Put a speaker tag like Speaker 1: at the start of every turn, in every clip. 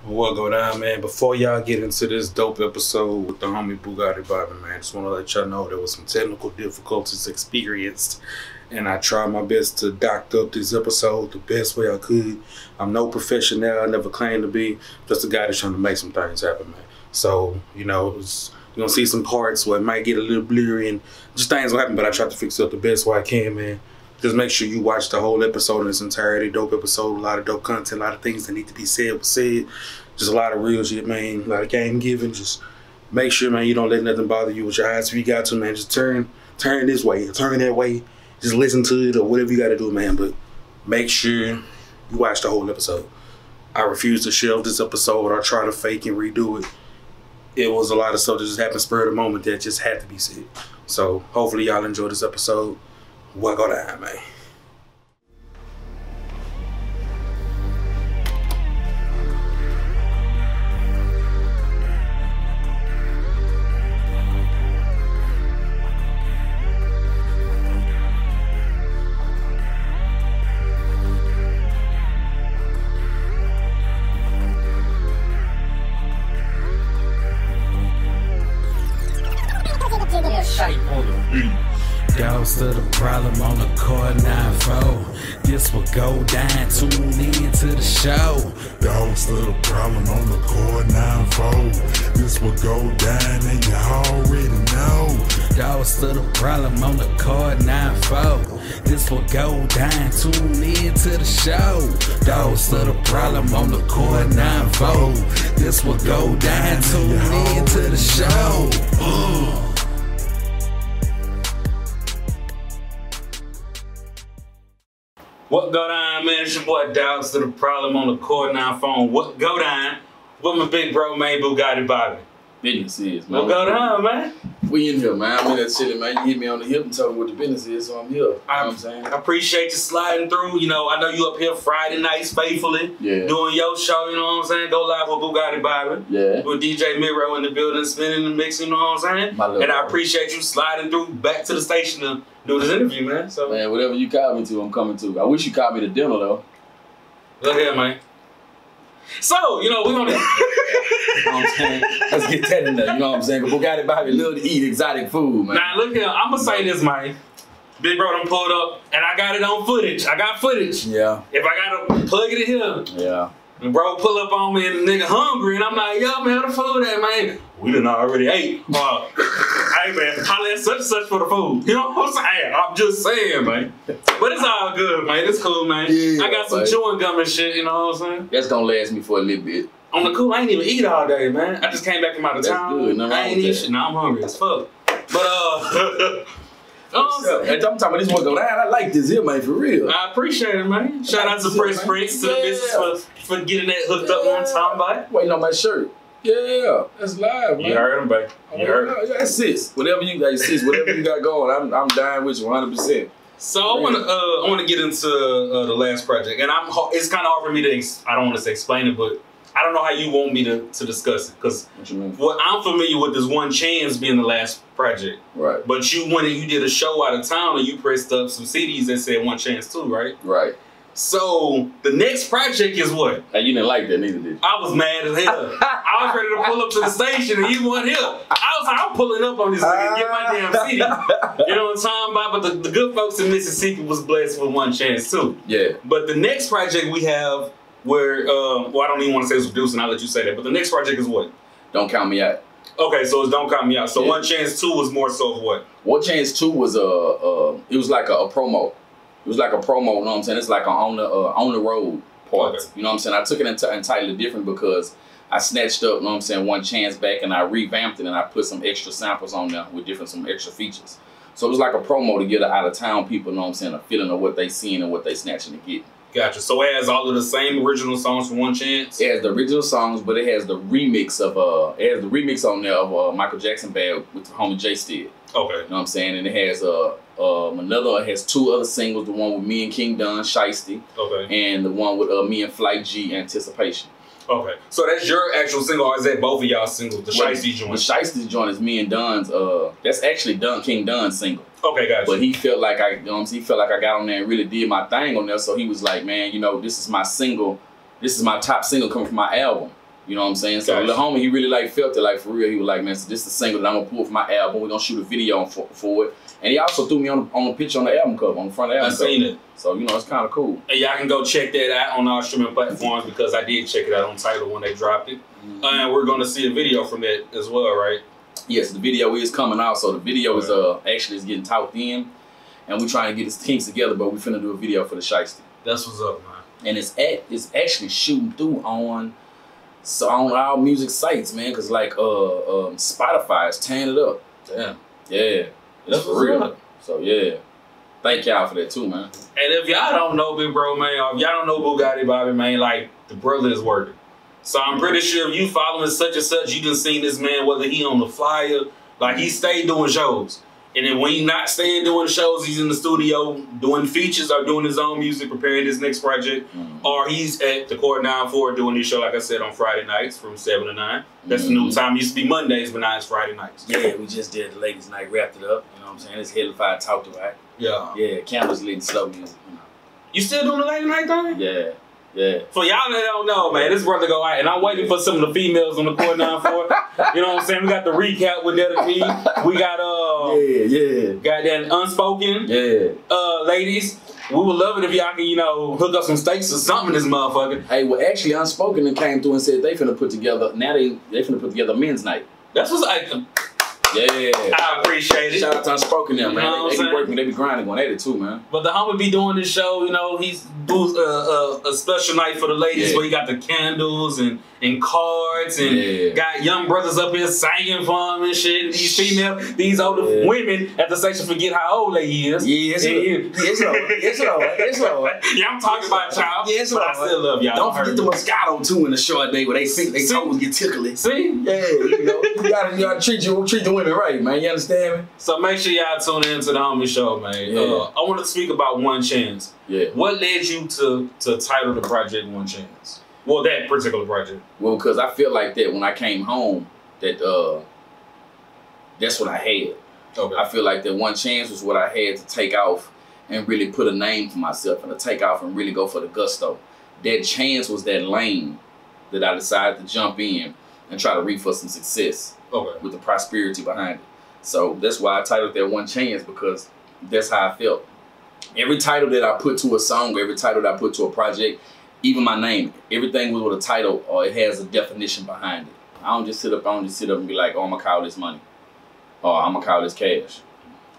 Speaker 1: What go down, man? Before y'all get into this dope episode with the homie Bugatti Bobby, man, just want to let y'all know there was some technical difficulties experienced, and I tried my best to doctor up this episode the best way I could. I'm no professional, I never claimed to be, just a guy that's trying to make some things happen, man. So, you know, you're gonna see some parts where it might get a little blurry and just things will happen, but I tried to fix it up the best way I can, man. Just make sure you watch the whole episode in its entirety. Dope episode, a lot of dope content, a lot of things that need to be said was said. Just a lot of real shit, man. A lot of game giving. Just make sure, man, you don't let nothing bother you with your eyes. If you got to, man, just turn this way, turn that way. Just listen to it or whatever you got to do, man. But make sure you watch the whole episode. I refuse to shelve this episode or try to fake and redo it. It was a lot of stuff that just happened spur of the moment that just had to be said. So hopefully y'all enjoy this episode. What go down, man?
Speaker 2: Dogsta The Problem on the core 9-4. This will Go Dine, tune in to the show.
Speaker 3: Dogsta The Problem on the core 9-4. This will Go Dine and you already know.
Speaker 2: Dogsta The Problem on the core 9-4. This will Go Dine, tune in to the show. Dogsta The Problem on the core 9-4. This will Go Dine, tune in to the show.
Speaker 1: What go down, man? It's your boy Dogsta The Problem on the core 9 phone. What go down? With my big bro, man, Bugatti Bobby.
Speaker 4: Business is, man.
Speaker 1: What go down, man?
Speaker 4: We in here, man. I'm in that chilling, man. You hit me on the hip and tell me what the business is, so I'm here. You know what I'm saying?
Speaker 1: I appreciate you sliding through. You know, I know you up here Friday nights faithfully.
Speaker 4: Yeah.
Speaker 1: Doing your show, you know what I'm saying? Go live with Bugatti Bobby.
Speaker 4: Yeah.
Speaker 1: With DJ Miro in the building, spinning the mix, you know what I'm saying? And I appreciate you sliding through back to the station to do this interview, man. So,
Speaker 4: man, whatever you call me to, I'm coming to. I wish you called me to dinner, though.
Speaker 1: Look here, man. So, you know, we're gonna...
Speaker 4: You know what I'm saying? Let's get that in there, you know what I'm saying? Because Bugatti Bobby love to eat exotic food, man.
Speaker 1: Now, look here, I'm gonna say this, man. Big bro done pulled up, and I got it on footage. I got footage.
Speaker 4: Yeah.
Speaker 1: If I gotta plug it in here,
Speaker 4: yeah.
Speaker 1: And bro pull up on me and the nigga hungry, and I'm like, yo, man, the food at, man? We done already ate. Hey, man, holla at such and such for the food. You know what I'm saying? I'm just saying, man. But it's all good, man. It's cool, man. Yeah, I got some chewing gum and shit, you know what I'm saying?
Speaker 4: That's gonna last me for a little bit.
Speaker 1: On the cool, I ain't even eat all day, man. I just came back from out of town.
Speaker 4: Good.
Speaker 1: I ain't eat shit. Now I'm hungry as fuck. But,
Speaker 4: I'm talking about this one go down. I like this here, man, for real.
Speaker 1: I appreciate it, man. Shout out to Press Prince, to the business for getting that hooked up on time, buddy.
Speaker 4: Waiting on my shirt. Yeah, that's live, man.
Speaker 1: You heard him, baby. You heard him.
Speaker 4: Yeah, sis. Whatever you got going, I'm dying with you 100%.
Speaker 1: So I wanna get into the last project, and it's kind of hard for me to I don't want to say explain it, but I don't know how you want me to discuss it, because what I'm familiar with is One Chance being the last project.
Speaker 4: Right.
Speaker 1: But you did a show out of town and you pressed up some CDs that said One Chance too, right?
Speaker 4: Right.
Speaker 1: So the next project is what?
Speaker 4: Hey, you didn't like that, neither did you?
Speaker 1: I was mad as hell. I was ready to pull up to the station and you weren't here. I was like, I'm pulling up on this nigga, get my damn CD. You know what I'm talking about? But the good folks in Mississippi was blessed with One Chance too.
Speaker 4: Yeah.
Speaker 1: But the next project we have where, well, I don't even want to say it's producing, I'll let you say that. But the next project is what?
Speaker 4: Don't Count Me Out.
Speaker 1: Okay, so it's Don't Count Me Out. So One Chance 2 was more so of what?
Speaker 4: One Chance 2 was it was like a promo. It was like a promo, you know what I'm saying? It's like an on the road part. Okay. You know what I'm saying? I took it entirely different because I snatched up, you know what I'm saying, One Chance back and I revamped it and I put some extra samples on there with some extra features. So it was like a promo to get out of town people, you know what I'm saying, a feeling of what they seeing and what they snatching to get.
Speaker 1: Gotcha. So it has all of the same original songs from One Chance? It
Speaker 4: has the original songs, but it has the remix on there of Michael Jackson Bad with the homie J Stead.
Speaker 1: Okay.
Speaker 4: You know what I'm saying? And it has it has 2 other singles, the one with me and King Dunn, Shiesty.
Speaker 1: Okay.
Speaker 4: And the one with me and Flight G, Anticipation.
Speaker 1: Okay. So that's your actual single, or is that both of y'all singles? The Shiesty joint?
Speaker 4: The Shiesty joint is me and Dunn's, that's actually King Dunn's single.
Speaker 1: Okay, gotcha.
Speaker 4: But he felt like I got on there and really did my thing on there, so he was like, man, you know, this is my single, this is my top single coming from my album. You know what I'm saying? So the homie, he really like felt it, like for real. He was like, man, so this is the single that I'm gonna pull for my album. We're gonna shoot a video for it. And he also threw me on the picture on the album cover, on the front of the album cover.
Speaker 1: I seen it.
Speaker 4: So, you know, it's kind of cool.
Speaker 1: And y'all can go check that out on our streaming platforms because I did check it out on Tidal when they dropped it. And we're gonna see a video from that as well, right?
Speaker 4: Yes, the video is coming out. So the video is actually is getting typed in. And we're trying to get his kinks together, but we finna do a video for the Shiesty.
Speaker 1: That's what's up, man.
Speaker 4: And it's actually shooting through on our music sites, man, cause like Spotify is tearing it up.
Speaker 1: Damn.
Speaker 4: Yeah. That's for real. So yeah. Thank y'all for that too, man.
Speaker 1: And if y'all don't know Big Bro, man, or if y'all don't know Bugatti Bobby, man, like the brother is working. So I'm pretty sure if you following such and such, you done seen this man, whether he on the flyer, like he stayed doing shows. And then when he not staying doing shows, he's in the studio doing features or doing his own music, preparing his next project. Or he's at the Court 9-4 doing his show, like I said, on Friday nights from 7 to 9. That's the new time. It used to be Mondays, but now it's Friday nights.
Speaker 4: Yeah, we just did the ladies' night, wrapped it up. You know what I'm saying? It's Hellfire talked about.
Speaker 1: Yeah.
Speaker 4: Yeah, cameras lit slow music. You know.
Speaker 1: You still doing the lady night thing?
Speaker 4: Yeah. Yeah.
Speaker 1: For y'all that don't know, man, this brother go out, and I'm waiting for some of the females on the Court 9-4. You know what I'm saying? We got the recap with that. We got got that Unspoken. Yeah. Ladies, we would love it if y'all can, you know, hook up some steaks or something in this motherfucker.
Speaker 4: Hey, well, actually, Unspoken and came through and said they finna put together. Now they finna put together men's night.
Speaker 1: That's what's like.
Speaker 4: Yeah.
Speaker 1: I appreciate it.
Speaker 4: Shout out to Unspoken them, man.
Speaker 1: You know
Speaker 4: they be working, they be grinding on at it too, man.
Speaker 1: But the homie be doing this show, you know, he's doing a special night for the ladies where he got the candles and cards and got young brothers up here singing for him and shit. And these older women at the station forget how old they is.
Speaker 4: Yeah, it's Lord.
Speaker 1: Yeah, I'm talking about y'all.
Speaker 4: Yeah, it's Lord.
Speaker 1: I still love y'all.
Speaker 4: Don't forget the Moscato too in the short day where they think they toes get tickly.
Speaker 1: See?
Speaker 4: Yeah, you know, you gotta treat the women right, man. You understand me?
Speaker 1: So make sure y'all tune in to the homie show, man. I want to speak about One Chance. Yeah. What led you to title the project One Chance? Well, that particular project.
Speaker 4: Well, because I feel like that when I came home, that that's what I had. Okay. I feel like that One Chance was what I had to take off and really put a name for myself and to take off and really go for the gusto. That chance was that lane that I decided to jump in and try to reap for some success with the prosperity behind it. So that's why I titled that One Chance, because that's how I felt. Every title that I put to a song, every title that I put to a project, even my name, everything was with a title or it has a definition behind it. I don't just sit up and be like, oh, I'm gonna call this money. Or I'm gonna call this cash.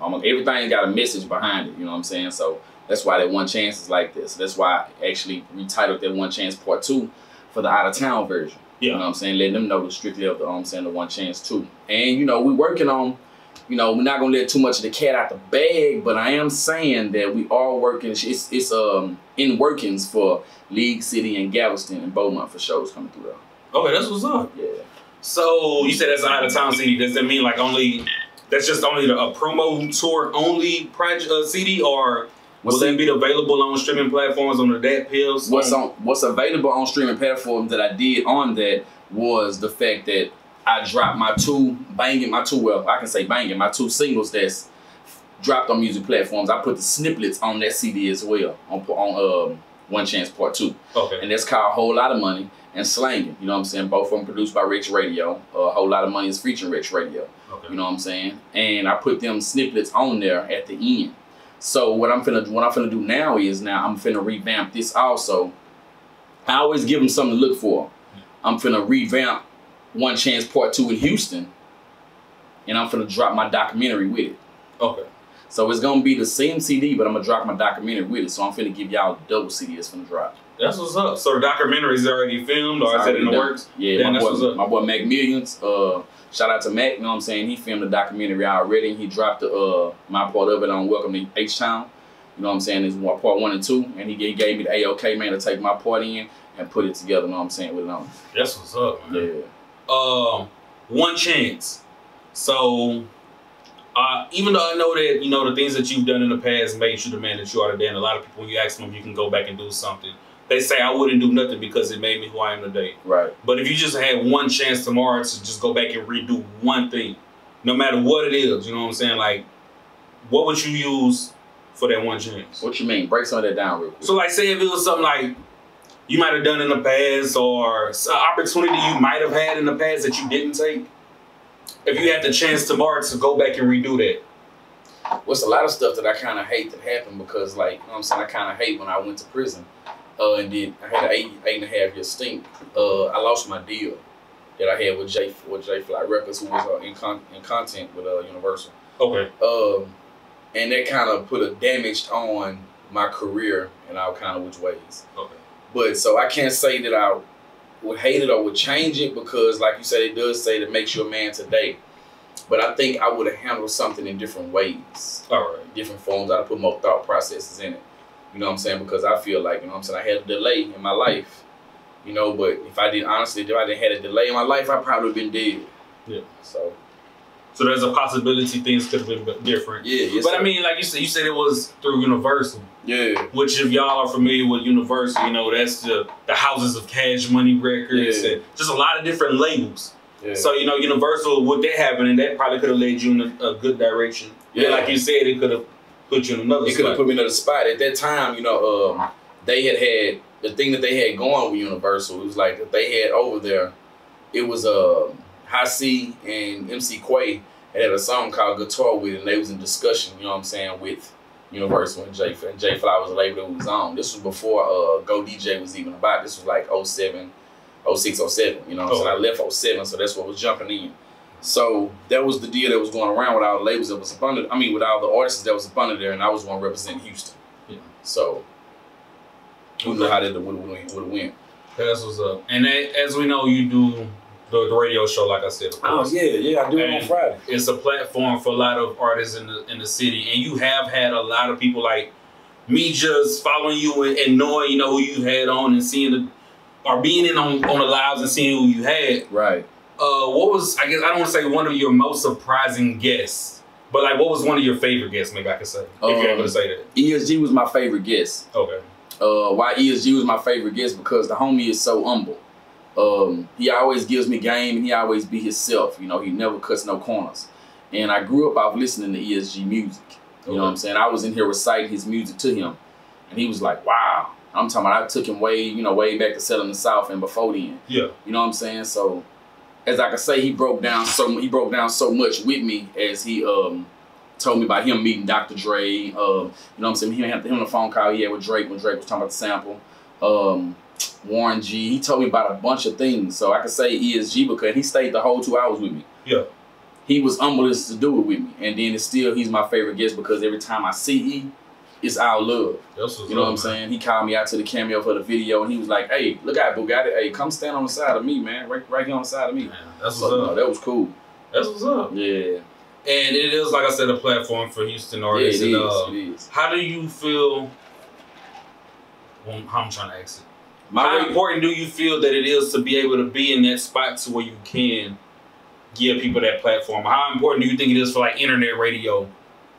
Speaker 4: Everything got a message behind it, you know what I'm saying? So that's why that One Chance is like this. That's why I actually retitled that One Chance Part 2 for the out of town version. You know what I'm saying? Letting them know the strictly of the the One Chance 2. And you know, we're working on, you know, we're not gonna let too much of the cat out the bag, but I am saying that we are working. It's in workings for League City and Galveston and Beaumont for shows coming through there.
Speaker 1: Okay, that's what's up.
Speaker 4: Yeah.
Speaker 1: So you said that's an out of town CD. Does that mean like that's just only a promo tour only project CD, or will that be available on streaming platforms on the Dat Pills?
Speaker 4: What's available on streaming platforms that I did on that was the fact that I dropped my two singles that's dropped on music platforms. I put the snippets on that CD as well on One Chance Part 2. Okay. And that's called Whole Lot of Money and Slanging. You know what I'm saying? Both of them produced by Rex Radio. Whole Lot of Money is featuring Rex Radio. Okay. You know what I'm saying? And I put them snippets on there at the end. So what I'm finna do now is I'm finna revamp this also. I always give them something to look for. I'm finna revamp One Chance Part 2 in Houston, and I'm finna drop my documentary with it. Okay. So it's gonna be the same CD, but I'm gonna drop my documentary with it. So I'm finna give y'all a double CD that's finna drop.
Speaker 1: That's what's up. So the documentary is already filmed, or is it in the works?
Speaker 4: Yeah, my boy Mac Millions. Shout out to Mac, you know what I'm saying? He filmed the documentary already, and he dropped my part of it on Welcome to H-Town. You know what I'm saying? It's part 1 and 2, and he gave me the A-OK, man, to take my part in and put it together, you know what I'm saying, with it on.
Speaker 1: That's what's up, man.
Speaker 4: Yeah.
Speaker 1: One Chance. So, even though I know that, you know, the things that you've done in the past made you the man that you are today, and a lot of people, when you ask them if you can go back and do something, they say I wouldn't do nothing because it made me who I am today.
Speaker 4: Right.
Speaker 1: But if you just had one chance tomorrow to just go back and redo one thing, no matter what it is, you know what I'm saying? Like, what would you use for that one chance?
Speaker 4: What you mean? Break some of that down real quick.
Speaker 1: So, like, say if it was something like, you might have done in the past, or an opportunity you might have had in the past that you didn't take? If you had the chance tomorrow to go back and redo that.
Speaker 4: Well, it's a lot of stuff that I kind of hate that happened because, like, you know what I'm saying, I kind of hate when I went to prison and then I had an 8.5 year stint. I lost my deal that I had with J Fly Records, who was in content with Universal.
Speaker 1: Okay.
Speaker 4: And that kind of put a damage on my career in all kind of which ways.
Speaker 1: Okay.
Speaker 4: But so I can't say that I would hate it or would change it because, like you said, it does say that makes you a man today. But I think I would have handled something in different ways.
Speaker 1: All right.
Speaker 4: Different forms. I'd have put more thought processes in it. You know what I'm saying? Because I feel like, you know what I'm saying, I had a delay in my life. You know, but if I didn't had a delay in my life, I probably would have been dead.
Speaker 1: Yeah.
Speaker 4: So
Speaker 1: there's a possibility things could have been different.
Speaker 4: Yeah. Yes,
Speaker 1: but
Speaker 4: sir.
Speaker 1: I mean, like you said it was through Universal.
Speaker 4: Yeah.
Speaker 1: Which, if y'all are familiar with Universal, you know, that's the houses of Cash Money Records.
Speaker 4: Yeah.
Speaker 1: And just a lot of different labels.
Speaker 4: Yeah.
Speaker 1: So, you know, Universal, with that happening, that probably could have led you in a good direction.
Speaker 4: Yeah.
Speaker 1: And like you said, it could have put you in another spot.
Speaker 4: It could have put me in another spot. At that time, you know, they had the thing that they had going with Universal. It was like that they had over there. It was High C and MC Quay had a song called Guitar With It, and they was in discussion, you know what I'm saying, with Universal and J Fly was a label that was on. This was before Go DJ was even about. This was like 07, 06, 07, you know what I'm saying? I left 07, so that's what was jumping in. So that was the deal that was going around with all the labels that was up under, with all the artists that was up under there, and I was one representing Houston.
Speaker 1: Yeah.
Speaker 4: So who knew how that would have went.
Speaker 1: That's what's up. And as we know, you do the radio show, like I said, of course.
Speaker 4: Oh, yeah, I do it on Friday.
Speaker 1: It's a platform for a lot of artists in the city, and you have had a lot of people like me just following you and knowing, you know, who you had on and seeing or being in on the lives and seeing who you had.
Speaker 4: Right.
Speaker 1: What was, I guess, I don't want to say one of your most surprising guests, but like, what was one of your favorite guests, maybe I could say, if you're able to say that?
Speaker 4: ESG was my favorite guest.
Speaker 1: Okay.
Speaker 4: Why ESG was my favorite guest? Because the homie is so humble. He always gives me game, and he always be himself. You know, he never cuts no corners. And I grew up off listening to ESG music. You know what I'm saying? I was in here reciting his music to him, and he was like, wow. I'm talking about I took him way back to Selling the South and before then. Yeah. You know what I'm saying? So, as I could say, he broke down so much with me as he told me about him meeting Dr. Dre. You know what I'm saying? Him on the phone call he had with Drake when Drake was talking about the sample. Warren G. He told me about a bunch of things. So I could say ESG because he stayed the whole 2 hours with me. Yeah. He was humble to do it with me. And then he's my favorite guest because every time I see E, it's our love. You know what I'm saying? He called me out to the cameo for the video and he was like, hey, look out, Bugatti. Hey, come stand on the side of me, man. Right here on the side of me. Man, that's what's up. That was cool. That's what's up. Yeah.
Speaker 1: And it is, like I said, a platform for Houston artists.
Speaker 4: Yeah, it is.
Speaker 1: How do you feel? How I'm trying to exit. How important do you feel that it is to be able to be in that spot to where you can give people that platform? How important do you think it is for like internet radio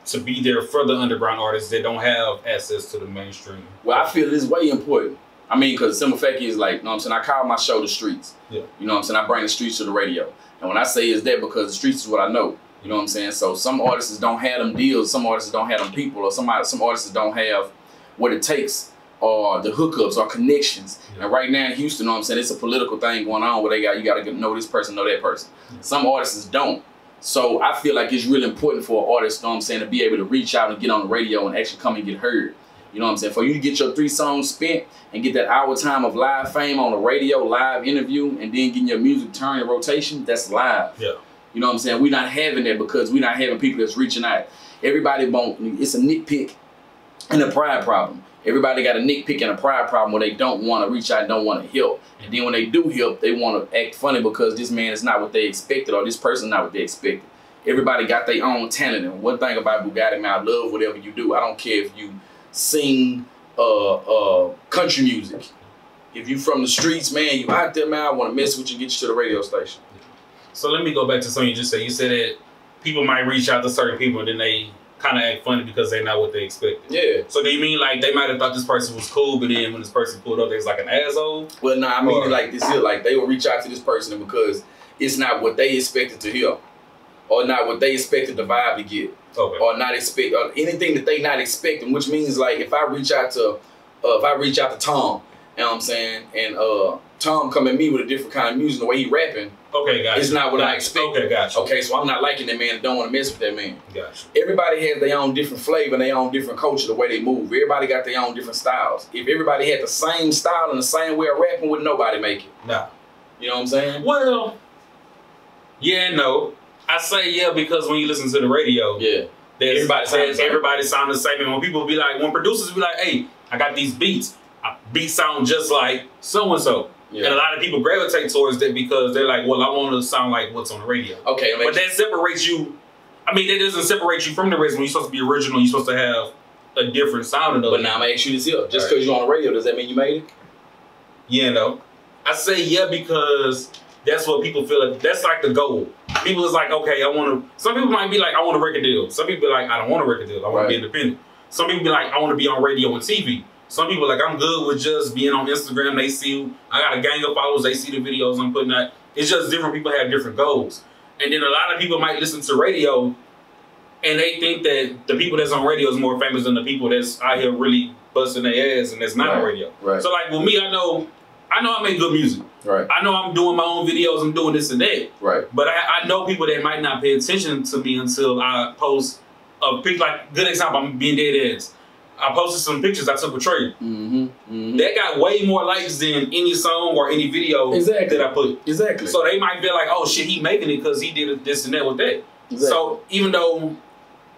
Speaker 1: to be there for the underground artists that don't have access to the mainstream?
Speaker 4: Well, I feel it's way important. I mean, because the simple fact is, like, you know what I'm saying, I call my show The Streets. Yeah. You know what I'm saying? I bring the streets to the radio. And when I say it's that, because the streets is what I know. You know what I'm saying? So some artists don't have them deals, some artists don't have them people, or some artists don't have what it takes, or the hookups or connections. Yeah. And right now in Houston, you know what I'm saying, it's a political thing going on where you got to know this person, know that person. Yeah. Some artists don't. So I feel like it's really important for an artist, you know what I'm saying, to be able to reach out and get on the radio and actually come and get heard. You know what I'm saying? For you to get your 3 songs spent and get that hour time of live fame on the radio, live interview, and then getting your music turned in rotation, that's live. Yeah. You know what I'm saying? We're not having that because we're not having people that's reaching out. Everybody it's a nitpick and a pride problem. Everybody got a nitpick and a pride problem where they don't want to reach out and don't want to help. And then when they do help, they want to act funny because this man is not what they expected or this person is not what they expected. Everybody got their own talent. And one thing about Bugatti, man, I love whatever you do. I don't care if you sing country music. If you from the streets, man, you out there, man, I want to mess with you, get you to the radio station.
Speaker 1: So let me go back to something you just said. You said that people might reach out to certain people and then they kind of act funny because they're not what they expected. Yeah. So do you mean like they might have thought this person was cool, but then when this person pulled up, they was like an asshole?
Speaker 4: Well, no, I mean like this here, like they will reach out to this person because it's not what they expected to hear, or not what they expected the vibe to get, or not expect or anything that they not expecting. Which means like if I reach out to Tom You know what I'm saying? And Tom come at me with a different kind of music, the way he rapping.
Speaker 1: Okay, gotcha.
Speaker 4: It's not what I expect.
Speaker 1: Okay, gotcha.
Speaker 4: Okay, so I'm not liking that man and don't want to mess with that man.
Speaker 1: Gotcha.
Speaker 4: Everybody has their own different flavor and their own different culture, the way they move. Everybody got their own different styles. If everybody had the same style and the same way of rapping, would nobody make it?
Speaker 1: Nah.
Speaker 4: You know what I'm saying?
Speaker 1: Well, yeah and no. I say yeah because when you listen to the radio,
Speaker 4: yeah, everybody
Speaker 1: sound the same. And when people be like, when producers be like, hey, I got these beats. Beats sound just like so-and-so. Yeah. And a lot of people gravitate towards that because they're like, well, I want to sound like what's on the radio.
Speaker 4: Okay.
Speaker 1: But that separates you. I mean, that doesn't separate you from the rest. When you're supposed to be original, you're supposed to have a different sound.
Speaker 4: But now I'm going to ask you this here. Just because you're on the radio, does that mean you made it?
Speaker 1: Yeah, no. I say yeah because that's what people feel like. That's like the goal. People is like, okay, I want to. Some people might be like, I want a record deal. Some people be like, I don't want a record deal. I want to be independent. Some people be like, I want to be on radio and TV. Some people like, I'm good with just being on Instagram. They see, I got a gang of followers. They see the videos I'm putting out. It's just different people have different goals. And then a lot of people might listen to radio and they think that the people that's on radio is more famous than the people that's out here really busting their ass and that's not on radio.
Speaker 4: Right.
Speaker 1: So like with me, I know I make good music.
Speaker 4: Right.
Speaker 1: I know I'm doing my own videos. I'm doing this and that.
Speaker 4: Right.
Speaker 1: But I know people that might not pay attention to me until I post a pic. Like, good example, I'm being dead ass. I posted some pictures I took with Trey. That got way more likes than any song or any video that I put.
Speaker 4: Exactly.
Speaker 1: So they might feel like, oh shit, he making it because he did this and that with that. Exactly. So even though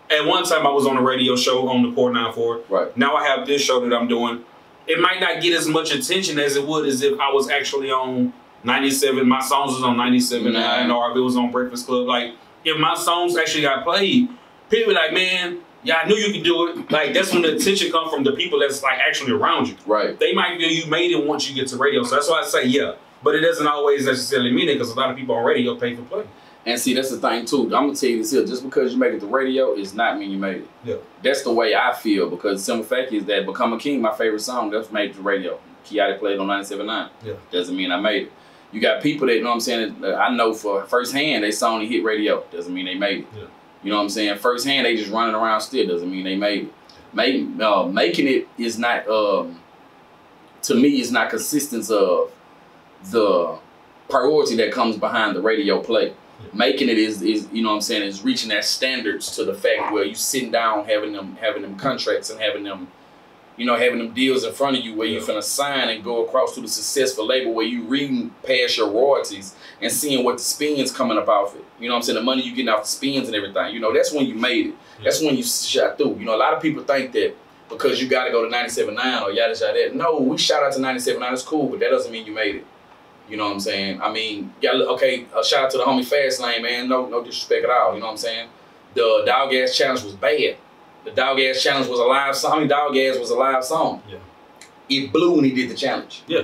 Speaker 1: at one time I was on a radio show on the Core 94,
Speaker 4: right.
Speaker 1: Now I have this show that I'm doing. It might not get as much attention as it would as if I was actually on 97. My songs was on 97, or if it was on Breakfast Club. Like, if my songs actually got played, people be like, man, yeah, I knew you could do it. Like, that's when the attention comes from the people that's like actually around you.
Speaker 4: Right.
Speaker 1: They might feel you made it once you get to radio. So that's why I say yeah. But it doesn't always necessarily mean it because a lot of people on radio pay for play.
Speaker 4: And see, that's the thing too. I'm gonna tell you this here: just because you make it to radio, does not mean you made it.
Speaker 1: Yeah.
Speaker 4: That's the way I feel because the simple fact is that "Become a King," my favorite song, that's made it to radio. Kiati played on 97.9. Yeah. Doesn't mean I made it. You got people that, you know what I'm saying, I know for firsthand they saw only hit radio. Doesn't mean they made it. Yeah. You know what I'm saying? Firsthand they just running around still. Doesn't mean they made it. Making it is not, to me, is not consistence of the priority that comes behind the radio play. Making it is you know what I'm saying, is reaching that standards to the fact where you sitting down having them contracts and having them deals in front of you where you finna sign and go across to the successful label where you reading past your royalties and seeing what the spins coming up off it. You know what I'm saying? The money you getting off the spins and everything. You know, that's when you made it. That's when you shot through. You know, a lot of people think that because you gotta go to 97.9 or yada yada. No, we shout out to 97.9, it's cool, but that doesn't mean you made it. You know what I'm saying? I mean, okay, a shout out to the homie Fastlane, man. No disrespect at all. You know what I'm saying? The Dog Ass Challenge was bad. The Dog Ass Challenge was a live song. I mean, Dog Ass was a live song. Yeah. It blew when he did the challenge. Yeah.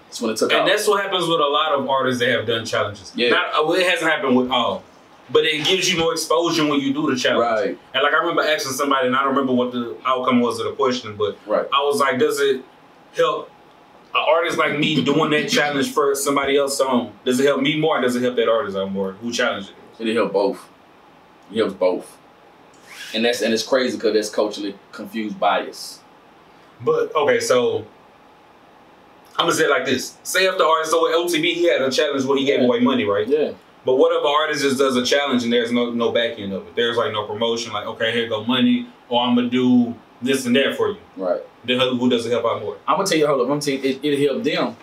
Speaker 4: That's when it took off.
Speaker 1: And that's what happens with a lot of artists that have done challenges. Yeah. Well, it hasn't happened with all. But it gives you more exposure when you do the challenge. Right. And like I remember asking somebody, and I don't remember what the outcome was of the question, but I was like, does it help an artist like me doing that challenge for somebody else's song? Does it help me more or does it help that artist out more? Who challenged it?
Speaker 4: It helps both. It helps both. And it's crazy because that's culturally confused bias.
Speaker 1: But okay, so I'm gonna say it like this. Say if the artist, so with LTB, he had a challenge where he gave away money, right? Yeah. But what if an artist just does a challenge and there's no back end of it? There's like no promotion, like, okay, here go money, or I'm gonna do this and that for you. Right. Then who does it help out more?
Speaker 4: I'm gonna tell you, hold up, I'm gonna tell you, it'll help them.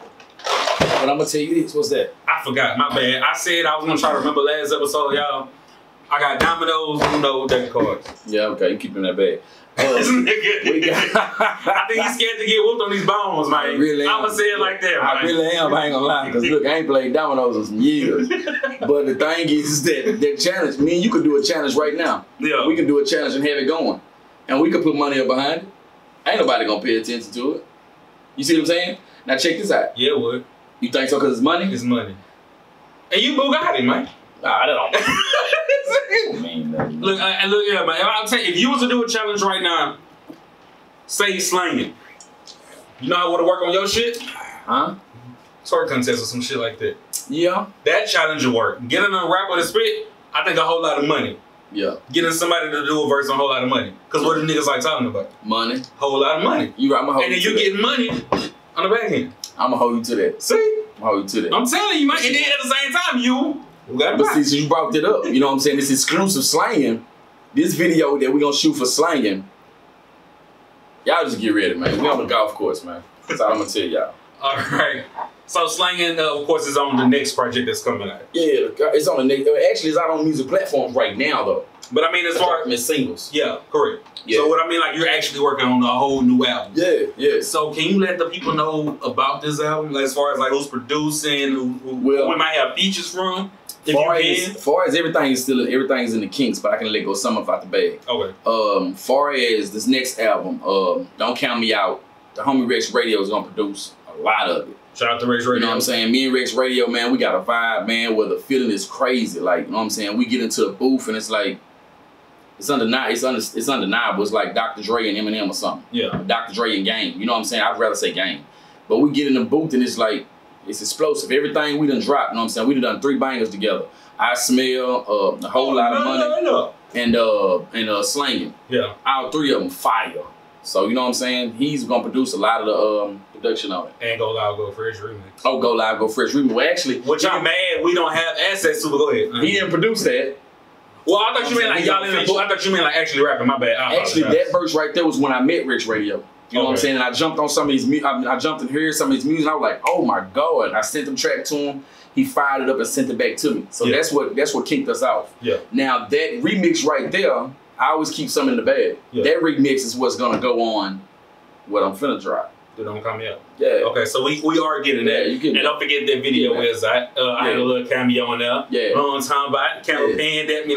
Speaker 4: But I'm gonna tell you this, what's that?
Speaker 1: I forgot, my bad. I said I was gonna try to remember last episode, y'all. I got dominoes, deck cards.
Speaker 4: Yeah, okay, you keeping that bag.
Speaker 1: This nigga, I think he's scared to get whooped on these bones, man. Really I'm gonna say it like that, man.
Speaker 4: I really am, I ain't gonna lie. Because look, I ain't played dominoes in some years. But the thing is that challenge, me and you could do a challenge right now. Yeah. We can do a challenge and have it going. And we could put money up behind it. Ain't nobody gonna pay attention to it. You see what I'm saying? Now check this out.
Speaker 1: Yeah, it would.
Speaker 4: You think so because it's money?
Speaker 1: It's money. And you Bugatti, man.
Speaker 4: Nah, that don't
Speaker 1: Look, yeah, man. I'll tell you, if you was to do a challenge right now, say slanging, you know how it would work on your shit? Huh? Twerk contest or some shit like that. Yeah. That challenge would work. Getting a rapper to spit, I think a whole lot of money. Yeah. Getting somebody to do a verse, a whole lot of money. Because what do niggas like talking about?
Speaker 4: Money.
Speaker 1: Whole lot of money.
Speaker 4: You right, my whole.
Speaker 1: And then you getting money. On the back end.
Speaker 4: I'm gonna hold you to that.
Speaker 1: See?
Speaker 4: I'm gonna hold you to that.
Speaker 1: I'm telling you, man. And then at the same time, you got
Speaker 4: But see, so you brought it up. You know what I'm saying? This exclusive slanging. This video that we gonna shoot for slanging. Y'all just get ready, man. We on the golf course, man. That's all I'm gonna tell y'all.
Speaker 1: All right. So slanging, of course, is on the next project that's coming out.
Speaker 4: Yeah, it's on the next. Actually, it's out on music platforms right now, though.
Speaker 1: But I mean, as far
Speaker 4: as singles.
Speaker 1: Yeah, correct.
Speaker 4: Yeah.
Speaker 1: So what I mean, like you're actually working on a whole new album.
Speaker 4: Yeah, yeah.
Speaker 1: So can you let the people know about this album, as far as like who's producing, who we might have features from?
Speaker 4: Far as everything's in the kinks, but I can let go some of out the bag.
Speaker 1: Okay.
Speaker 4: Far as this next album, Don't Count Me Out, the homie Rex Radio is gonna produce a lot of it.
Speaker 1: Shout out to Rex Radio.
Speaker 4: You know what I'm saying? Me and Rex Radio, man, we got a vibe, man, where the feeling is crazy. Like, you know what I'm saying? We get into a booth and it's like, it's undeniable. It's like Dr. Dre and Eminem or something.
Speaker 1: Yeah.
Speaker 4: Dr. Dre and Game. You know what I'm saying? I'd rather say Game. But we get in the booth and it's like, it's explosive. Everything we done dropped, you know what I'm saying? We done 3 bangers together. I Smell, A Whole Lot of Money, and Slanging.
Speaker 1: Yeah.
Speaker 4: All 3 of them fire. So, you know what I'm saying? He's gonna produce a lot of the production on it.
Speaker 1: And Go Live, Go Fresh remix.
Speaker 4: Oh, Go Live, Go Fresh remix. Well, actually,
Speaker 1: which I'm mad we don't have access to, but go ahead.
Speaker 4: He didn't produce that.
Speaker 1: Well, I thought you meant like y'all in the book. I thought you meant like actually rapping. My bad.
Speaker 4: Actually, that verse right there was when I met Rex Radio. You know what I'm saying? And I jumped on some of his music. I jumped and heard some of his music. And I was like, oh my God. I sent the track to him. He fired it up and sent it back to me. So that's what kicked us off.
Speaker 1: Yeah.
Speaker 4: Now that remix right there, I always keep some in the bag. Yeah. That remix is what's gonna go on what I'm finna drop.
Speaker 1: They don't come out.
Speaker 4: Yeah.
Speaker 1: Okay, so we are getting that.
Speaker 4: You get
Speaker 1: and don't forget that video is I had a little cameo in there.
Speaker 4: Yeah.
Speaker 1: Long time, but I camera panned at me.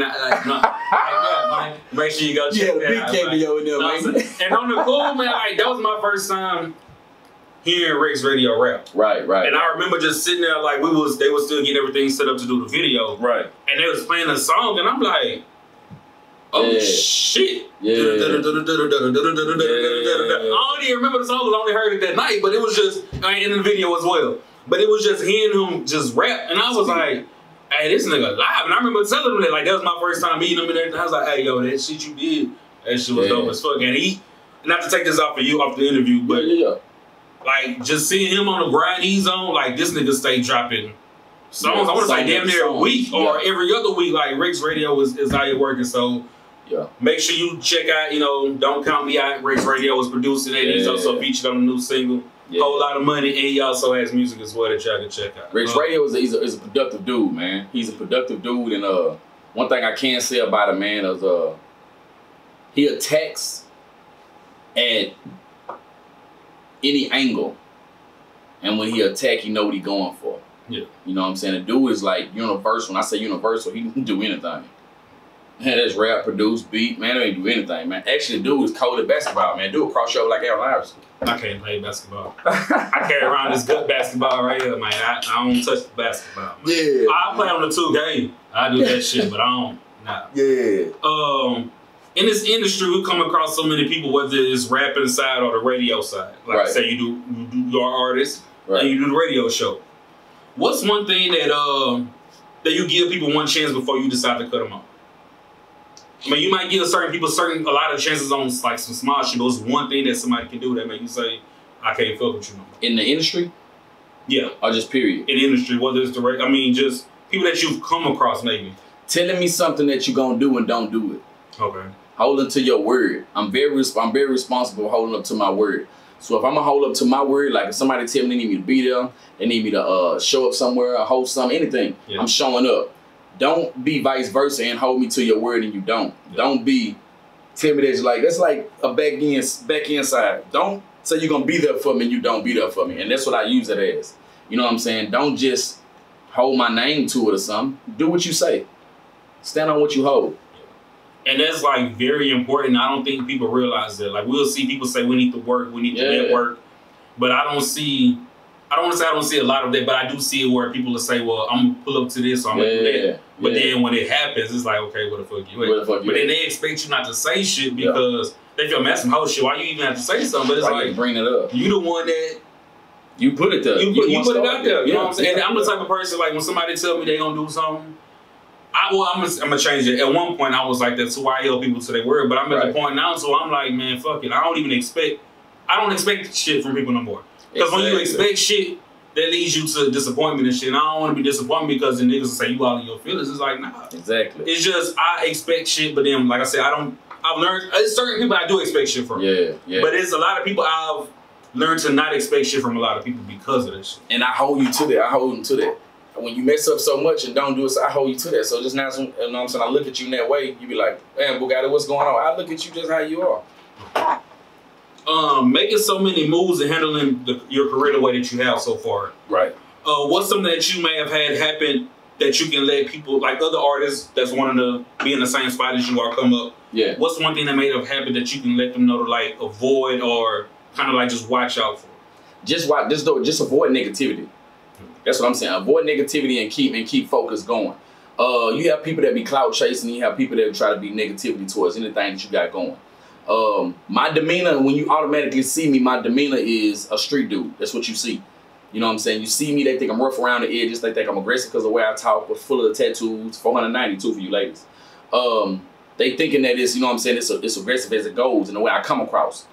Speaker 1: Make sure you go check that out.
Speaker 4: Big cameo in there, man.
Speaker 1: And on the cool, man, like that was my first time hearing Rex Radio rap.
Speaker 4: Right.
Speaker 1: And I remember just sitting there like they was still getting everything set up to do the video.
Speaker 4: Right.
Speaker 1: And they was playing a song, and I'm like, oh shit.
Speaker 4: Yeah.
Speaker 1: I don't even remember the song because I only heard it that night, but it was just in the video as well. But it was just hearing him just rap, and I was like, hey, this nigga live. And I remember telling him that was my first time meeting him and everything. I was like, hey, yo, that shit you did, that shit was dope as fuck. And not to take this off the interview, but like just seeing him on the grind he's on, like this nigga stay dropping songs. I want to say damn near a week or every other week. Like Rex Radio is out here working, so.
Speaker 4: Yeah.
Speaker 1: Make sure you check out, Don't Count Me Out. Rex Radio was producing it. He's also featured on the new single, Whole Lot of Money, and he also has music as well that y'all can check out.
Speaker 4: Rex Radio is a productive dude, man. He's a productive dude, and one thing I can say about him, man, is he attacks at any angle, and when he attack, you know what he going for.
Speaker 1: Yeah.
Speaker 4: You know what I'm saying? The dude is like universal. When I say universal, he can do anything. Man, that's rap, produce, beat, man, they ain't do anything, man. Actually, the dude is cold at basketball, man. Dude cross show like Allen Iverson.
Speaker 1: I can't play basketball. I carry around this good basketball right here, man. I don't touch the basketball, man.
Speaker 4: Yeah.
Speaker 1: I play on the 2K. I do that shit, but I don't. Nah.
Speaker 4: Yeah.
Speaker 1: In this industry, we come across so many people, whether it's rapping side or the radio side. Like say you do your artist and you do the radio show. What's one thing that you give people one chance before you decide to cut them off? I mean, you might give certain people a lot of chances on like some small shit, but it's one thing that somebody can do that make you say, I can't fuck with you no more.
Speaker 4: In the industry?
Speaker 1: Yeah.
Speaker 4: Or just period?
Speaker 1: In the industry, whether it's direct, just people that you've come across maybe.
Speaker 4: Telling me something that you're gonna do and don't do it.
Speaker 1: Okay.
Speaker 4: Holding to your word. I'm very responsible for holding up to my word. So if I'm gonna hold up to my word, like if somebody tell me they need me to be there, they need me to show up somewhere, or host something, anything, I'm showing up. Don't be vice versa and hold me to your word and you don't. Yeah. Don't be tell me that's like a back inside. Don't say you're gonna be there for me and you don't be there for me. And that's what I use it as. You know what I'm saying? Don't just hold my name to it or something. Do what you say. Stand on what you hold.
Speaker 1: And that's like very important. I don't think people realize that. Like we'll see people say we need to work, we need to network. But I don't see a lot of that, but I do see it where people will say, well, I'm gonna pull up to this or I'm gonna do that. But then when it happens, it's like, okay, what the fuck you at? But then they expect you not to say shit because they feel, man, some whole shit. Why you even have to say something? But it's like,
Speaker 4: bring it up.
Speaker 1: You the one that
Speaker 4: you put it there.
Speaker 1: You put it out there. You know what I'm saying? And I'm the type of person, like when somebody tell me they gonna do something, I'm gonna change it. At one point I was like that, so I held people to their word. But I'm at the point now, so I'm like, man, fuck it. I don't expect shit from people no more. Because when you expect shit, that leads you to disappointment and shit. And I don't want to be disappointed because the niggas will say you all in your feelings. It's like, nah.
Speaker 4: Exactly.
Speaker 1: It's just, I expect shit, but then, like I said, I've learned, there's certain people I do expect shit from.
Speaker 4: Yeah.
Speaker 1: But there's a lot of people I've learned to not expect shit from a lot of people because of this shit.
Speaker 4: And I hold you to that. I hold them to that. When you mess up so much and don't do it, so I hold you to that. So just now, you know what I'm saying, I look at you in that way, you be like, man, Bugatti, what's going on? I look at you just how you are.
Speaker 1: Making so many moves and handling your career the way that you have so far.
Speaker 4: Right.
Speaker 1: What's something that you may have had happen that you can let people, like other artists that's wanting to be in the same spot as you are, come up?
Speaker 4: Yeah.
Speaker 1: What's one thing that may have happened that you can let them know to like avoid or kind of like just watch out for?
Speaker 4: Just avoid negativity. That's what I'm saying. Avoid negativity and keep focus going. You have people that be clout chasing. You have people that try to be negativity towards anything that you got going. My demeanor, when you automatically see me, my demeanor is a street dude. That's what you see. You know what I'm saying? You see me, they think I'm rough around the edges. They think I'm aggressive because of the way I talk, with full of the tattoos. 492 for you ladies. They thinking that it's, you know what I'm saying, it's aggressive as it goes, and the way I come across.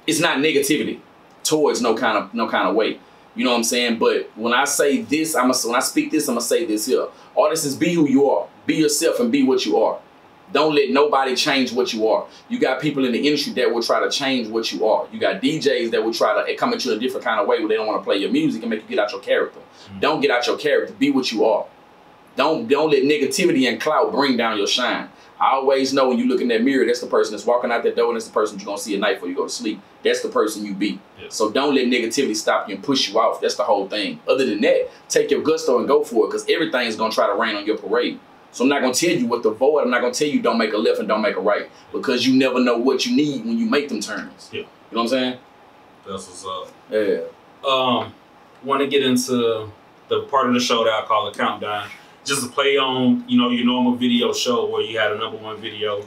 Speaker 4: It's not negativity towards no kind of way. You know what I'm saying? But when I say this, when I speak this, I'm gonna say this here. Artists, be who you are. Be yourself and be what you are. Don't let nobody change what you are. You got people in the industry that will try to change what you are. You got DJs that will try to come at you in a different kind of way where they don't want to play your music and make you get out your character. Don't get out your character. Be what you are. Don't let negativity and clout bring down your shine. I always know when you look in that mirror, that's the person that's walking out that door, and that's the person you're going to see at night before you go to sleep. That's the person you be. Yeah. So don't let negativity stop you and push you off. That's the whole thing. Other than that, take your gusto and go for it, because everything's going to try to rain on your parade. So I'm not going to tell you what to avoid. I'm not going to tell you don't make a left and don't make a right, because you never know what you need when you make them turns. Yeah. You know what I'm saying?
Speaker 1: That's what's up.
Speaker 4: Yeah.
Speaker 1: Want to get into the part of the show that I call a countdown. Just to play on, you know, your normal video show where you had a #1 video.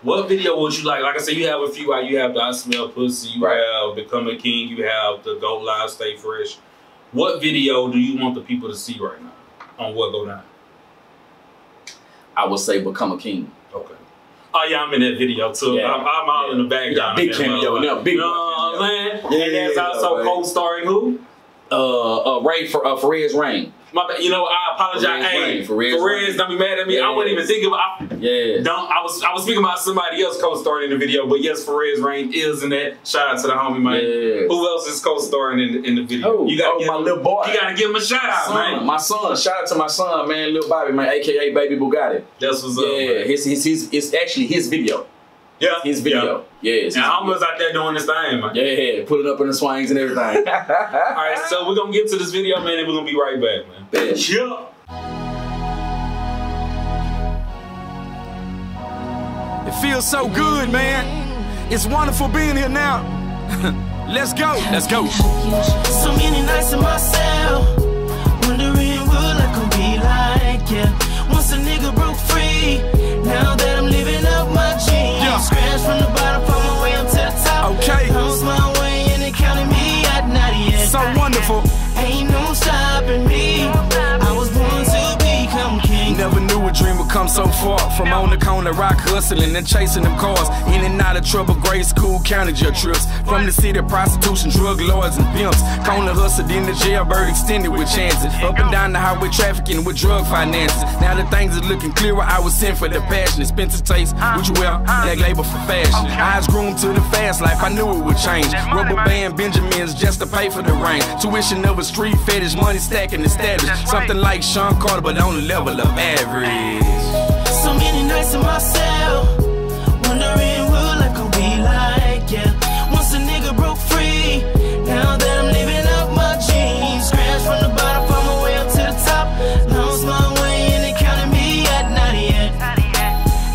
Speaker 1: What video would you like? Like I said, you have a few out. You have the I Smell Pussy. You have Become a King. You have the Go Live, Stay Fresh. What video do you want the people to see right now on What Go Dine?
Speaker 4: I would say Become a King.
Speaker 1: Okay. Oh yeah, I'm in that video too. Yeah. I'm all in the background.
Speaker 4: Big cameo. No, big.
Speaker 1: You know what I'm saying? Yeah, and that's also co-starring who?
Speaker 4: Perez Rain.
Speaker 1: My bad. You know, I apologize. Hey, Perez, don't be mad at me. Yes. I wasn't even thinking about. I was speaking about somebody else co-starring in the video, but yes, Perez Rain is in that. Shout out to the homie, man. Yes. Who else is co-starring in the video?
Speaker 4: Oh, you gotta give my little boy.
Speaker 1: You gotta give him a shout out, man.
Speaker 4: My son. Shout out to my son, man, Lil Bobby, man, aka Baby Bugatti.
Speaker 1: That's what's up.
Speaker 4: Yeah, it's actually his video.
Speaker 1: Yeah,
Speaker 4: his video. Yeah,
Speaker 1: and I'm was out there doing this thing, man.
Speaker 4: Yeah, put it up in the swings and everything.
Speaker 1: All right, so we're gonna get to this video, man, and we're gonna be right back, man. Yeah.
Speaker 2: It feels so good, man. It's wonderful being here now. Let's go. Let's go.
Speaker 5: So many nights in my cell, wondering what I could be like. Yeah, once a nigga broke free, now that I'm living up my dreams. Yeah. Scratch from the bottom, found my way up to the top.
Speaker 2: Okay.
Speaker 5: Bounce my way and they counting me at 98.
Speaker 2: So wonderful.
Speaker 5: Ain't no stopping me. I was born to become king.
Speaker 2: Never knew a dream would come so far. From on the corner, rock hustling and chasing them cars. In and out of trouble, grade school, counted your trips. From the city, prostitution, drug lords and pimps. Corner hustle, then the jailbird extended with chances. Up and down the highway trafficking with drug finances. Now that things are looking clearer, I was sent for the passion. Expensive taste, which you wear, black label for fashion. Eyes groomed to the fast life, I knew it would change. Rubber band Benjamins just to pay for the rain. Tuition of a street fetish, money stacking established. Something like Sean Carter, but on the level of average.
Speaker 5: So many nights in my cell, wondering what life could be like. Yeah, once a nigga broke free, now that I'm living up my dreams. Scratch from the bottom, found my way up to the top. Lost my way and they counted me at 98.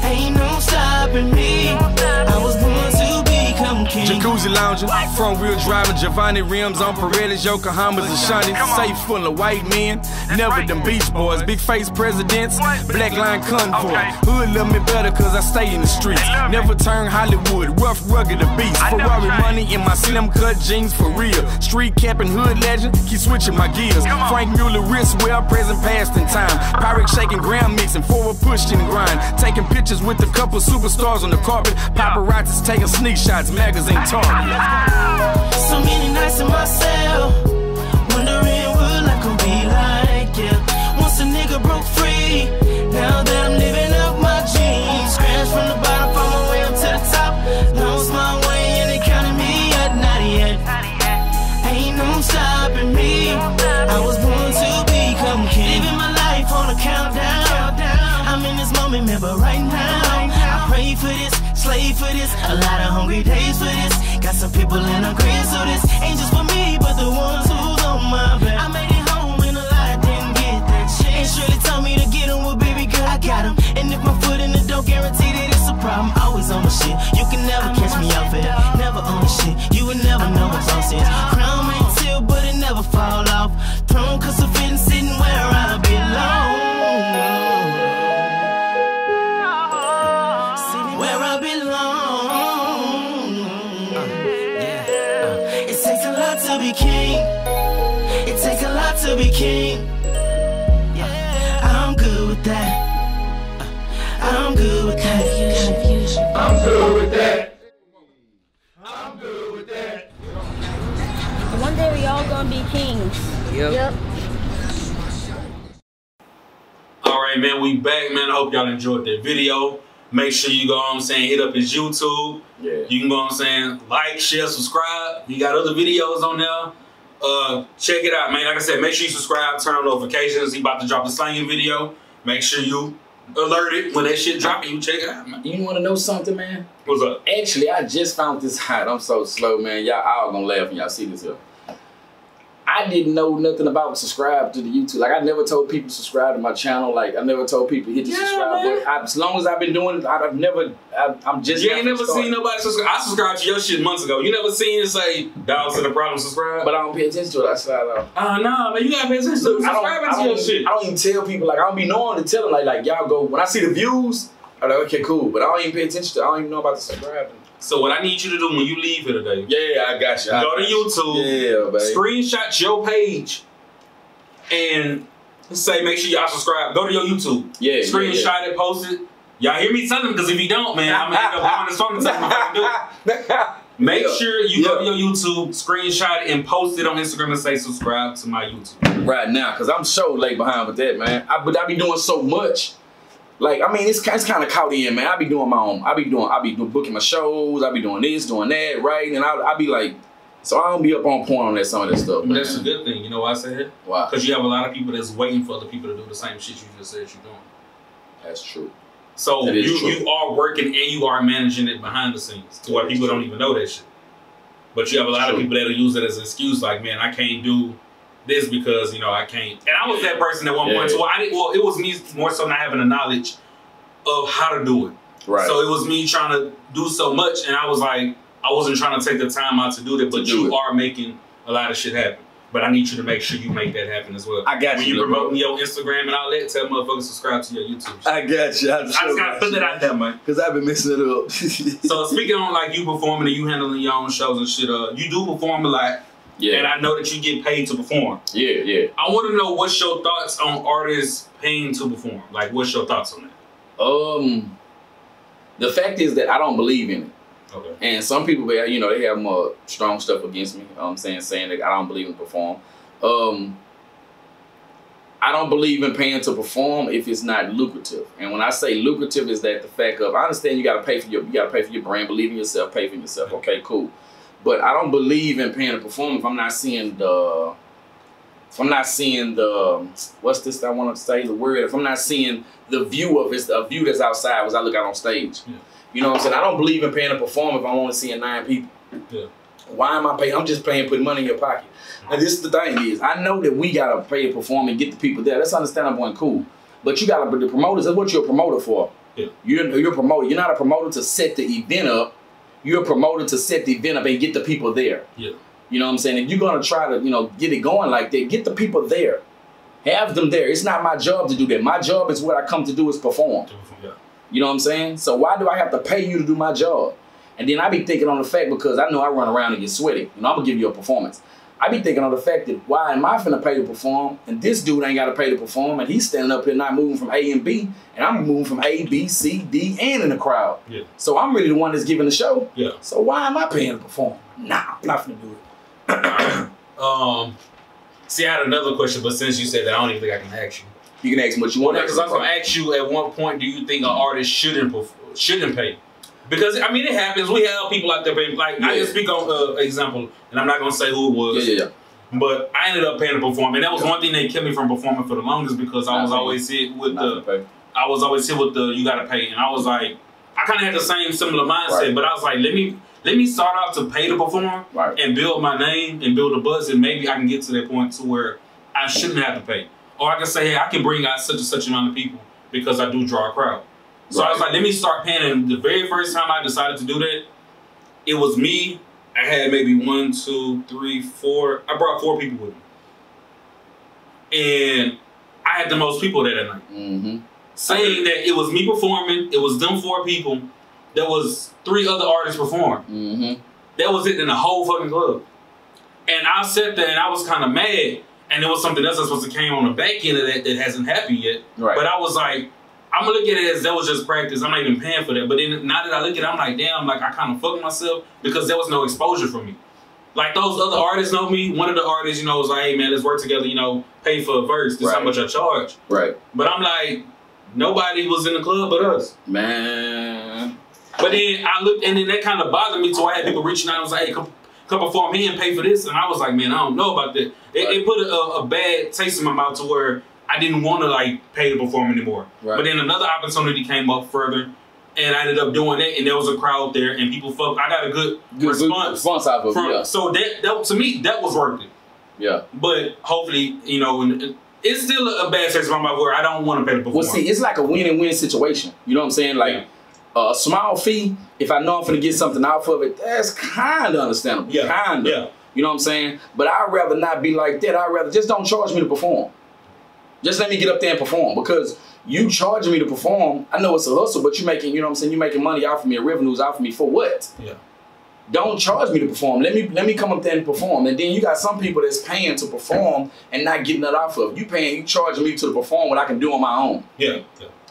Speaker 5: Ain't no stopping me. I was born to become king.
Speaker 2: Jacuzzi lounging, front wheel driving, Giovanni rims on Paredes, Yokohamas and Shoney's. Safe full of white men, Never them beach boys, big face presidents, black line convoy. Hood love me better cause I stay in the streets. Never turn Hollywood, rough, rugged the beast. Ferrari money in my slim cut jeans for real. Street capping hood legend, keep switching my gears. Frank Mueller wrist well, present, past, and time. Pyrex shaking, gram mixing, forward pushing and grind. Taking pictures with a couple superstars on the carpet. Paparazzis taking sneak shots, magazine target.
Speaker 5: So many nights in my cell, wondering what life could be like, yeah. Once a nigga broke free, now that I'm living up my dreams. Crash from the bottom, found my way up to the top. Lost my way and they counted me at not yet. Ain't no stopping me. I was born to become king. Living my life on a countdown. I'm in this moment, man, but right now I pray for this, slave for this, a lot of hungry days for this. Got some people in the grave, so this ain't just for me, but the ones who's on my back. I made it home when a lot didn't get that shit. And Shirley told me to get him, well, baby girl, I got him. And if my foot in the door, guarantee that it's a problem. Always on my shit. You can never catch me off it. Never on the shit. You would never know what boss is. Crown may tilt, but it never fall off. Throne cause of fitting, sitting where I belong. Where I belong. It takes a lot to be king. It takes a lot to be king. I'm good with that. I'm good with that.
Speaker 4: I'm good with that. I'm good with that.
Speaker 6: One day we all gonna be kings. Yep.
Speaker 1: All right, man, we back, man. I hope y'all enjoyed that video. Make sure you go, I'm saying, hit up his YouTube.
Speaker 4: Yeah.
Speaker 1: You can go, I'm saying, like, share, subscribe. He got other videos on there. Check it out, man. Like I said, make sure you subscribe, turn on notifications. He about to drop the singing video. Make sure you alerted when that shit dropping. You check it out, man.
Speaker 4: You want to know something, man?
Speaker 1: What's up?
Speaker 4: Actually, I just found this out. I'm so slow, man. Y'all all gonna laugh when y'all see this here. I didn't know nothing about subscribe to the YouTube. Like, I never told people to subscribe to my channel. Like, I never told people to hit the subscribe button. As long as I've been doing it, I'm just.
Speaker 1: You ain't never seen nobody subscribe. I subscribed to your shit months ago. You never seen it say Dogsta The Problem subscribe?
Speaker 4: But I don't pay attention to it. I slide off.
Speaker 1: Nah, man, you gotta pay attention to subscribing to your shit.
Speaker 4: I don't even tell people, like, I don't be knowing to tell them, like y'all go, when I see the views, I'm like, okay, cool. But I don't even pay attention to it. I don't even know about the subscribing.
Speaker 1: So what I need you to do when you leave here today,
Speaker 4: yeah, I got you.
Speaker 1: Go to YouTube,
Speaker 4: yeah, baby.
Speaker 1: Screenshot your page, and say make sure y'all subscribe. Go to your YouTube, screenshot it, post it. Y'all hear me telling them, because if you don't, man, I'm gonna end up on the song and tell them if I can do it. Make sure you go to your YouTube, screenshot it, and post it on Instagram and say subscribe to my YouTube.
Speaker 4: Right now, because I'm so late behind with that, man. But I be doing so much. Like, I mean, it's kind of caught in, man. I be doing my own. I be booking my shows. I be doing this, doing that, right? And I be like, so I don't be up on point on that some of that stuff.
Speaker 1: But that's a good thing. You know why I say that?
Speaker 4: Why?
Speaker 1: Because you have a lot of people that's waiting for other people to do the same shit you just said you're doing.
Speaker 4: That's true.
Speaker 1: So you are working and you are managing it behind the scenes to where people don't even know that shit. But you have a lot of people that'll use it as an excuse, like, man, I can't do this because, you know, I can't. And I was that person at one point. So it was me more so not having the knowledge of how to do it.
Speaker 4: Right.
Speaker 1: So it was me trying to do so much, and I was like, I wasn't trying to take the time out to do that, but you are making a lot of shit happen. But I need you to make sure you make that happen as well. I got you. When you promoting your Instagram and all that, tell motherfuckers subscribe to your YouTube channel.
Speaker 4: I got you. I
Speaker 1: just gotta put that out there, man.
Speaker 4: Because I've been messing it up.
Speaker 1: So speaking on like you performing and you handling your own shows and shit, you do perform a lot. Yeah. And I know that you get paid to perform.
Speaker 4: Yeah, yeah.
Speaker 1: I want to know what's your thoughts on artists paying to perform. Like, what's your thoughts on that?
Speaker 4: The fact is that I don't believe in it.
Speaker 1: Okay.
Speaker 4: And some people, you know, they have more strong stuff against me. Saying that I don't believe in perform. I don't believe in paying to perform if it's not lucrative. And when I say lucrative, is that the fact of, I understand you got to pay for your brand, believe in yourself, pay for yourself. Okay, cool. But I don't believe in paying to perform if I'm not seeing the, what's this I want to say, the word, if I'm not seeing the view of it, a view that's outside as I look out on stage. Yeah. You know what I'm saying? I don't believe in paying to perform if I'm only seeing 9 people.
Speaker 1: Yeah.
Speaker 4: Why am I paying? I'm just paying, putting money in your pocket. And this is the thing is, I know that we got to pay to perform and get the people there. That's understandable and cool. But you got to, the promoters, that's what you're a promoter for. Yeah. You're a promoter. You're not a promoter to set the event up. You're a promoter to set the event up and get the people there.
Speaker 1: Yeah.
Speaker 4: You know what I'm saying? If you're going to try to, you know, get it going like that, get the people there. Have them there. It's not my job to do that. My job is what I come to do is perform.
Speaker 1: Yeah.
Speaker 4: You know what I'm saying? So why do I have to pay you to do my job? And then I be thinking on the fact, because I know I run around and get sweaty. You know, I'm gonna give you a performance. I be thinking on the fact that why am I finna pay to perform, and this dude ain't gotta pay to perform, and he's standing up here not moving from A and B, and I'm moving from A, B, C, D, and in the crowd.
Speaker 1: Yeah.
Speaker 4: So I'm really the one that's giving the show.
Speaker 1: Yeah.
Speaker 4: So why am I paying to perform? Nah, I'm not finna do it.
Speaker 1: See, I had another question, but since you said that, I don't even think I can ask you.
Speaker 4: You can ask me what you want.
Speaker 1: Because I was gonna ask you, at what point do you think an artist shouldn't pay? Because I mean, it happens. We have people out there paying. Like, I can speak on example, and I'm not gonna say who it was.
Speaker 4: Yeah.
Speaker 1: But I ended up paying to perform, and that was one thing that kept me from performing for the longest, because I was always hit with the you gotta pay, and I was like, I kind of had the same similar mindset, but I was like, let me start out to pay to perform and build my name and build a buzz, and maybe I can get to that point to where I shouldn't have to pay, or I can say, hey, I can bring out such and such amount of people because I do draw a crowd. So I was like, let me start paying. And the very first time I decided to do that, it was me. I had maybe 1, 2, 3, 4. I brought 4 people with me. And I had the most people there that night.
Speaker 4: Mm-hmm.
Speaker 1: Saying that it was me performing, it was them 4 people. There was 3 other artists performing.
Speaker 4: Mm-hmm.
Speaker 1: That was it in the whole fucking club. And I sat there and I was kind of mad. And there was something else that's supposed to came on the back end of that hasn't happened yet. Right. But I was like, I'm gonna look at it as that was just practice. I'm not even paying for that. But then now that I look at it, I'm like, damn, like I kind of fucked myself because there was no exposure for me. Like those other artists know me. One of the artists, you know, was like, hey man, let's work together, you know, pay for a verse. This is how much I charge. Right. But I'm like, nobody was in the club but us. Man. But then I looked, and then that kind of bothered me, so I had people reaching out and was like, hey, come perform here and pay for this. And I was like, man, I don't know about that. It put a bad taste in my mouth to where I didn't want to like pay to perform anymore. Right. But then another opportunity came up further, and I ended up doing that, and there was a crowd there, and people fucked. I got a good response out of it. So that to me, that was worth it. Yeah. But hopefully, you know, it's still a bad taste in my mouth where I don't want to pay to perform.
Speaker 4: Well, see, it's like a win-and-win situation. You know what I'm saying? Like a small fee, if I know I'm going to get something out of it, that's kind of understandable. Yeah. Kind of. Yeah. You know what I'm saying? But I'd rather not be like that. I'd rather just don't charge me to perform. Just let me get up there and perform, because you charging me to perform, I know it's a hustle, but you making, you know what I'm saying, you making money off of me, and revenues off of me for what? Yeah. Don't charge me to perform. Let me come up there and perform. And then you got some people that's paying to perform and not getting that off of. You charging me to perform what I can do on my own. Yeah.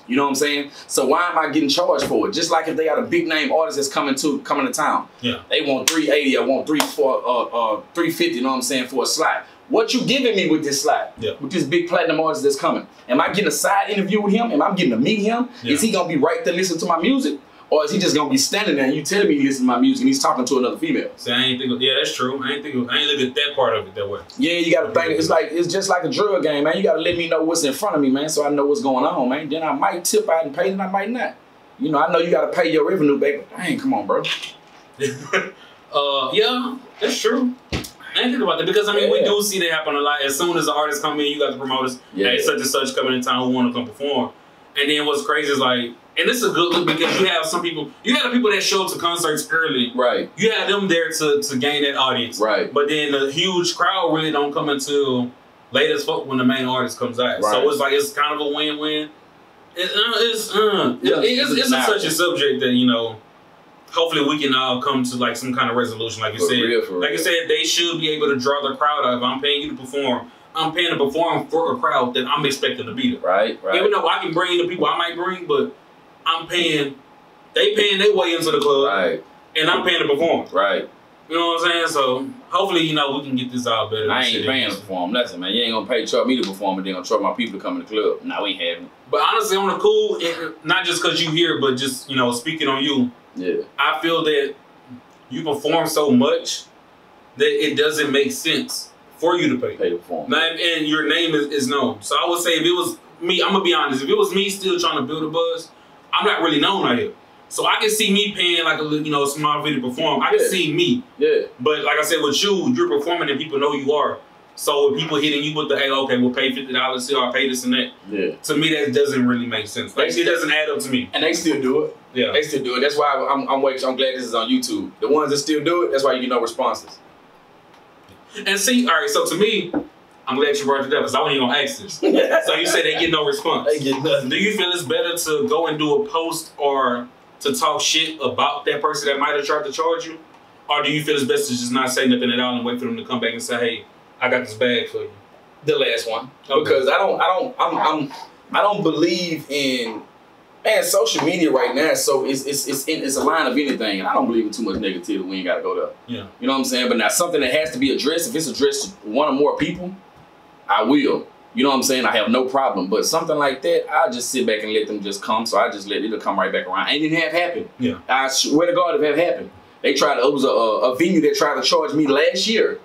Speaker 4: You know what I'm saying? So why am I getting charged for it? Just like if they got a big name artist that's coming to town. Yeah. They want $380, I want $350, you know what I'm saying, for a slot. What you giving me with this slot? Yeah. With this big platinum artist that's coming? Am I getting a side interview with him? Am I getting to meet him? Yeah. Is he gonna be right there listening to my music? Or is he just gonna be standing there and you telling me he listens to my music and he's talking to another female?
Speaker 1: See, I ain't think, yeah, that's true. I ain't look at that part of it that way.
Speaker 4: Yeah, you gotta think, it's just like a drug game, man. You gotta let me know what's in front of me, man, so I know what's going on, man. Then I might tip out and pay, and I might not. You know, I know you gotta pay your revenue back, but dang, come on, bro.
Speaker 1: Yeah, that's true. I ain't think about that, because I mean, we do see that happen a lot. As soon as the artists come in, you got the promoters, hey, such and such coming in town who want to come perform. And then what's crazy is like, and this is a good look, because you have some people, you have the people that show up to concerts early. Right. You have them there to gain that audience. Right. But then the huge crowd really don't come until late as fuck when the main artist comes out. Right. So it's like, it's kind of a win-win. It's such a subject that, you know, hopefully we can all come to like some kind of resolution, like you said. Like I said, they should be able to draw the crowd out. If I'm paying you to perform, I'm paying to perform for a crowd that I'm expecting to be there. Right. Even though I can bring the people I might bring, but I'm paying, they paying their way into the club. Right. And I'm paying to perform. Right. You know what I'm saying? So hopefully, you know, we can get this out better.
Speaker 4: I ain't paying to perform. Listen, man, you ain't gonna charge me to perform, and then gonna charge my people to come in the club. No, we ain't having it.
Speaker 1: But honestly, on the cool, not just because you here, but just, you know, speaking on you. Yeah. I feel that you perform so much that it doesn't make sense for you to pay to perform. And your name is known. So I would say if it was me, I'm gonna be honest, if it was me still trying to build a buzz, I'm not really known out here. So I can see me paying like a, you know, small video to perform. I can see me. Yeah. But like I said, with you, you're performing and people know who you are. So with people hitting you with the, hey, okay, we'll pay $50 here, I'll pay this and that. Yeah. To me, that doesn't really make sense. Like, it doesn't add up to me.
Speaker 4: And they still do it. Yeah. They still do it. That's why I'm glad this is on YouTube. The ones that still do it, that's why you get no responses.
Speaker 1: And see, all right, so to me, I'm glad you brought it up because I wasn't even gonna ask this. So you said they get no response.
Speaker 4: They get nothing.
Speaker 1: Do you feel it's better to go and do a post or to talk shit about that person that might have tried to charge you? Or do you feel it's best to just not say nothing at all and wait for them to come back and say, hey, I got this bag for you?
Speaker 4: The last one.
Speaker 1: Okay.
Speaker 4: Because I don't believe in, man, social media right now, so it's a line of anything, and I don't believe in too much negativity. We ain't gotta go there.
Speaker 1: Yeah.
Speaker 4: You know what I'm saying? But now something that has to be addressed, if it's addressed to one or more people, I will. You know what I'm saying? I have no problem. But something like that, I'll just sit back and let them just come. So I just let it come right back around. And it have happened. Yeah. I swear to God, it have happened. It was a venue that tried to charge me last year,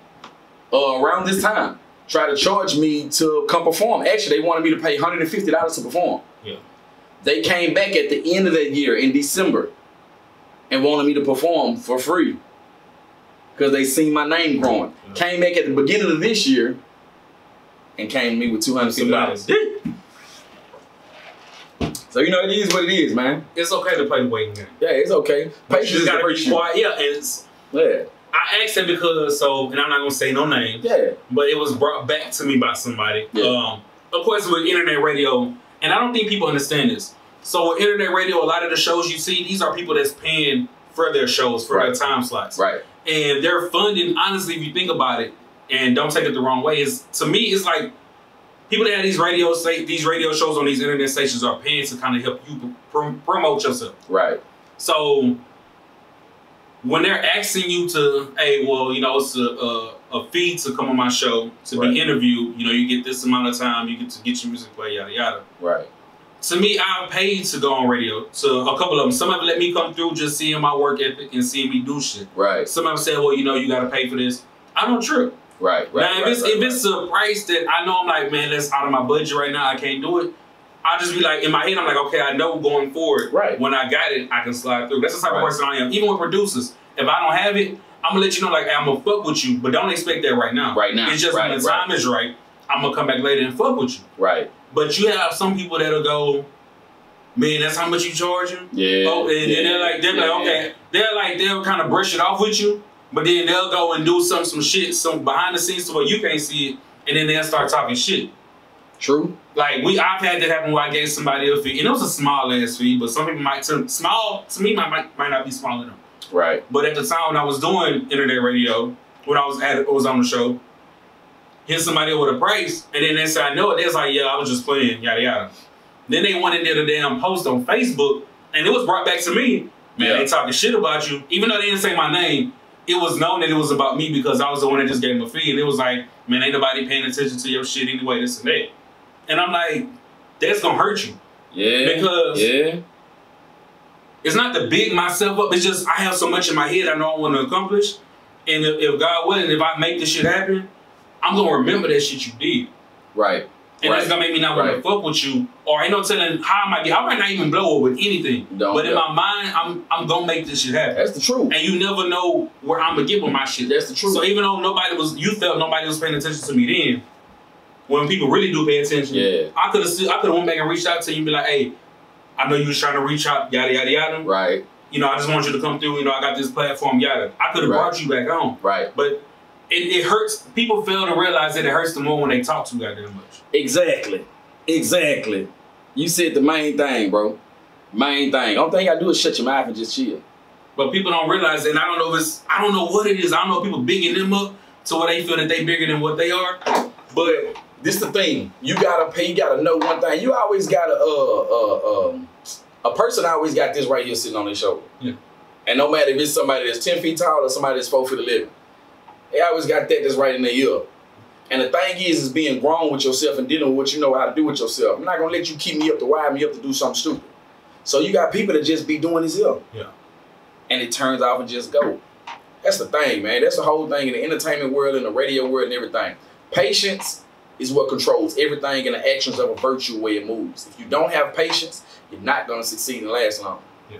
Speaker 4: around this time. Tried to charge me to come perform. Actually, they wanted me to pay $150 to perform. Yeah. They came back at the end of that year in December and wanted me to perform for free because they seen my name growing. Yeah. Came back at the beginning of this year and came to me with $250. So, you know, it is what it is, man.
Speaker 1: It's okay to play the waiting game.
Speaker 4: Yeah, it's okay.
Speaker 1: Patience is gotta be quiet. Yeah, I asked it because, and I'm not going to say no name. Yeah. But it was brought back to me by somebody. Yeah. Of course, with internet radio, and I don't think people understand this. So with internet radio, a lot of the shows you see, these are people that's paying for their shows, for their time slots. Right. And they're funding, honestly, if you think about it, and don't take it the wrong way, to me, it's like people that have these radio shows on these internet stations are paying to kind of help you promote yourself. Right. So when they're asking you to, hey, well, you know, it's a fee to come on my show, to be interviewed, you know, you get this amount of time, you get to get your music play, yada, yada. Right. To me, I paid to go on radio. To a couple of them. Some of them let me come through just seeing my work ethic and seeing me do shit. Right. Some of them said, well, you know, you got to pay for this. I don't trip. Right. Now, if it's a price that I know I'm like, man, that's out of my budget right now, I can't do it, I'll just be like, in my head, I'm like, okay, I know going forward, when I got it, I can slide through. That's the type of person I am. Even with producers, if I don't have it, I'm going to let you know, like, hey, I'm going to fuck with you, but don't expect that right now. Right now. It's just when the time is right, I'm going to come back later and fuck with you. Right. But you have some people that'll go, man, that's how much you charging? Yeah. Oh, and they're like, okay. They'll kind of brush it off with you, but then they'll go and do some shit, some behind the scenes to where you can't see it, and then they'll start talking shit. True. Like, I've had that happen where I gave somebody a fee, and it was a small ass fee, but some people might turn small, to me, might not be small enough. Right. But at the time when I was doing internet radio, when I was on the show, hit somebody with a price, and then they said, I know it. They was like, yeah, I was just playing, yada, yada. Then they went and did a damn post on Facebook, and it was brought back to me. Man, they talking shit about you. Even though they didn't say my name, it was known that it was about me because I was the one that just gave them a fee. And it was like, man, ain't nobody paying attention to your shit anyway, this and that. And I'm like, that's gonna hurt you. Yeah. Because it's not to big myself up. It's just I have so much in my head I know I want to accomplish. And if God willing, if I make this shit happen, I'm gonna remember that shit you did. Right. And that's gonna make me not want to fuck with you. Or ain't no telling how I might not even blow up with anything. But in my mind, I'm gonna make this shit happen. That's the truth. And you never know where I'm gonna get with my shit. That's the truth. So even though you felt nobody was paying attention to me then, when people really do pay attention, I could have went back and reached out to you and be like, hey, I know you was trying to reach out, yada, yada, yada. Right. You know, I just want you to come through, you know, I got this platform, yada. I could have brought you back on. Right. But it hurts. People fail to realize that it hurts them more when they talk too goddamn much. Exactly. Exactly. You said the main thing, bro. Main thing. Only thing you gotta do is shut your mouth and just chill. But people don't realize that, and I don't know what it is. I don't know if people bigging them up to where they feel that they bigger than what they are. But this the thing. You gotta know one thing. You always got a person always got this right here sitting on their shoulder. Yeah. And no matter if it's somebody that's 10 feet tall or somebody that's 4'11", they always got that's right in their ear. And the thing is being grown with yourself and dealing with what you know how to do with yourself. I'm not gonna let you keep me up to wire me up to do something stupid. So you got people that just be doing this here. Yeah. And it turns off and just go. That's the thing, man. That's the whole thing in the entertainment world, in the radio world, and everything. Patience is what controls everything in the actions of a virtual way it moves. If you don't have patience, you're not gonna succeed and last long. Yeah.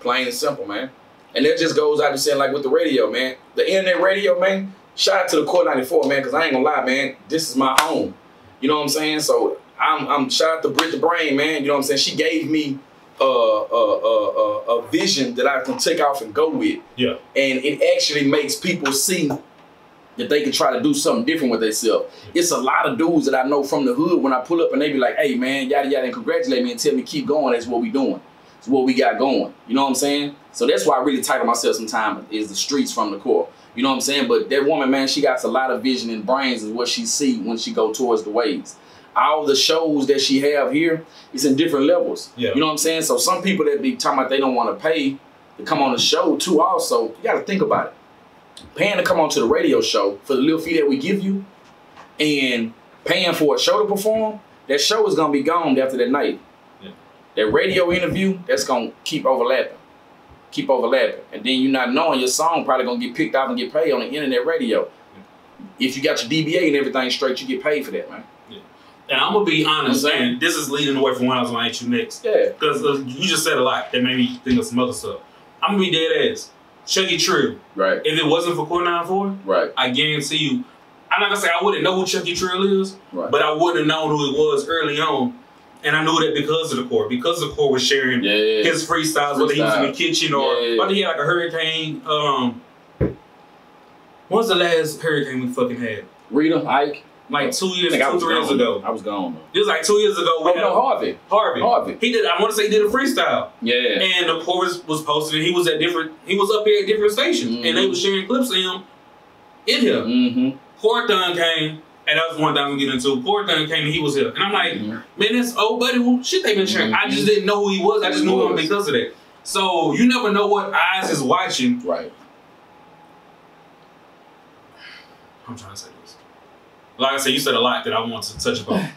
Speaker 1: Plain and simple, man. And that just goes out to saying, like with the radio, man. The internet radio, man. Shout out to the Core 94, man, because I ain't gonna lie, man. This is my home. You know what I'm saying? So I'm shout out to Brit the Brain, man. You know what I'm saying? She gave me a vision that I can take off and go with. Yeah. And it actually makes people see
Speaker 4: that they can try to do something different with themselves. It's a lot of dudes that I know from the hood when I pull up and they be like, hey man, yada yada, and congratulate me and tell me keep going, that's what we doing. It's what we got going. You know what I'm saying? So that's why I really title myself sometimes is the streets from the core. You know what I'm saying? But that woman, man, she got a lot of vision and brains is what she see when she go towards the waves. All the shows that she have here is in different levels. Yeah. You know what I'm saying? So some people that be talking about they don't want to pay to come on the show too also, you got to think about it. Paying to come onto the radio show for the little fee that we give you and paying for a show to perform, that show is going to be gone after that night. Yeah. That radio interview, that's going to keep overlapping. Keep overlapping. And then you not knowing your song probably going to get picked up and get paid on the internet radio. Yeah. If you got your DBA and everything straight, you get paid for that, man.
Speaker 1: Yeah. And I'm going to be honest, and this is leading away from what I was going to ask you next. Yeah. Because you just said a lot that made me think of some other stuff. I'm going to be dead ass. Chucky Trill. Right. If it wasn't for Core 94, right, I guarantee you, I'm not gonna say I wouldn't know who Chucky Trill is, right, but I wouldn't have known who it was early on. And I knew that because of the Core. Because the Core was sharing his freestyles, whether he was in the kitchen or whether he had like a hurricane. When was the last hurricane we fucking had?
Speaker 4: Rita, Ike.
Speaker 1: Like 2 years, 3 years ago.
Speaker 4: I was gone, though.
Speaker 1: It was like 2 years ago.
Speaker 4: Harvey.
Speaker 1: He did, I want to say he did a freestyle. Yeah. And the chorus was posted and he was up here at different stations. And they was sharing clips of him in here. Core Thun came, and that was one thing I'm going to get into. Core Thun came and he was here. And I'm like, man, that's old buddy. Well, shit they been sharing. I just didn't know who he was. I just knew him because of that. So you never know what eyes is watching. Right. I'm trying to say this. Like I said, you said a lot that I want to touch upon.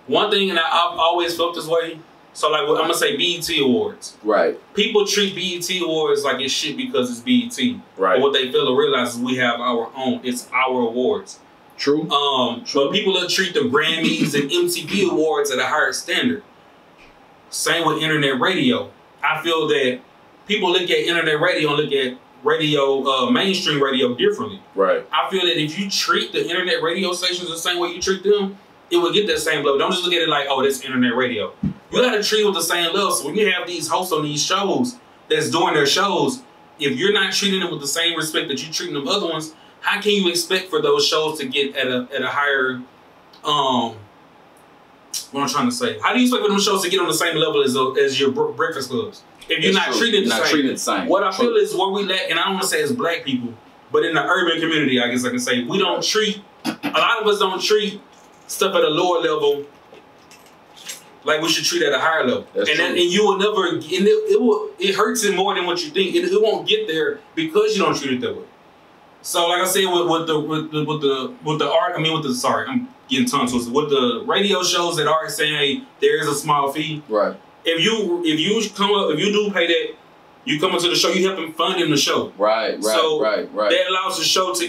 Speaker 1: One thing, and I've always felt this way, so like I'm going to say BET Awards. Right. People treat BET Awards like it's shit because it's BET. Right. But what they fail to realize is we have our own. It's our awards. True. But people that treat the Grammys and MTV Awards at a higher standard. Same with internet radio. I feel that people look at internet radio and look at radio, mainstream radio differently. Right. I feel that if you treat the internet radio stations the same way you treat them, it will get that same level. Don't just look at it like, oh, that's internet radio. You gotta treat it with the same level. So when you have these hosts on these shows that's doing their shows, if you're not treating them with the same respect that you're treating them other ones, how can you expect for those shows to get at a higher, what I'm trying to say? How do you expect for them shows to get on the same level as your breakfast clubs? If you're not treated the same. What I feel is where we lack, and I don't want to say as black people, but in the urban community, I guess I can say, we don't treat, a lot of us don't treat stuff at a lower level like we should treat at a higher level. And you will never, and it hurts it more than what you think. It won't get there because you don't treat it that way. So like I said, with the art, sorry, I'm getting tongue twisted. With the radio shows that are saying, hey, there is a small fee. Right. If you do pay that, you come into the show, you help them funding the show. Right. That allows the show to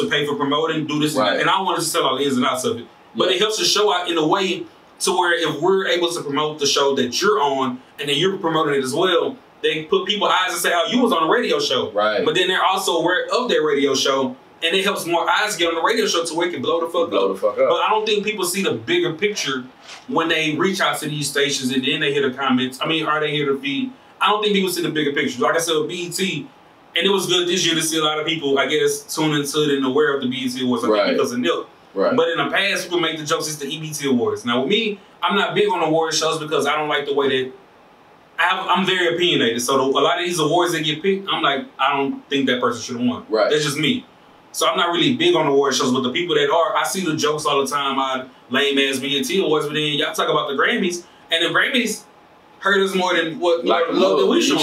Speaker 1: pay for promoting, do this and that. And I don't want to tell all the ins and outs of it. But it helps the show out in a way to where if we're able to promote the show that you're on and then you're promoting it as well, they put people's eyes and say, oh, you was on a radio show. Right. But then they're also aware of their radio show, and it helps more eyes get on the radio show to where it can blow the fuck up. But I don't think people see the bigger picture when they reach out to these stations and then they hear the comments. Are they here to feed? I don't think people see the bigger picture. Like I said, with BET, and it was good this year to see a lot of people, I guess, tune into it and aware of the BET Awards, I think because of Nip. Right. But in the past, people make the jokes, it's the EBT Awards. Now with me, I'm not big on award shows because I don't like the way that I'm very opinionated. So a lot of these awards that get picked, I'm like, I don't think that person should have won. Right. That's just me. So I'm not really big on award shows, but the people that are, I see the jokes all the time on lame ass BET Awards, but then y'all talk about the Grammys, and the Grammys hurt us more than what love that we show. You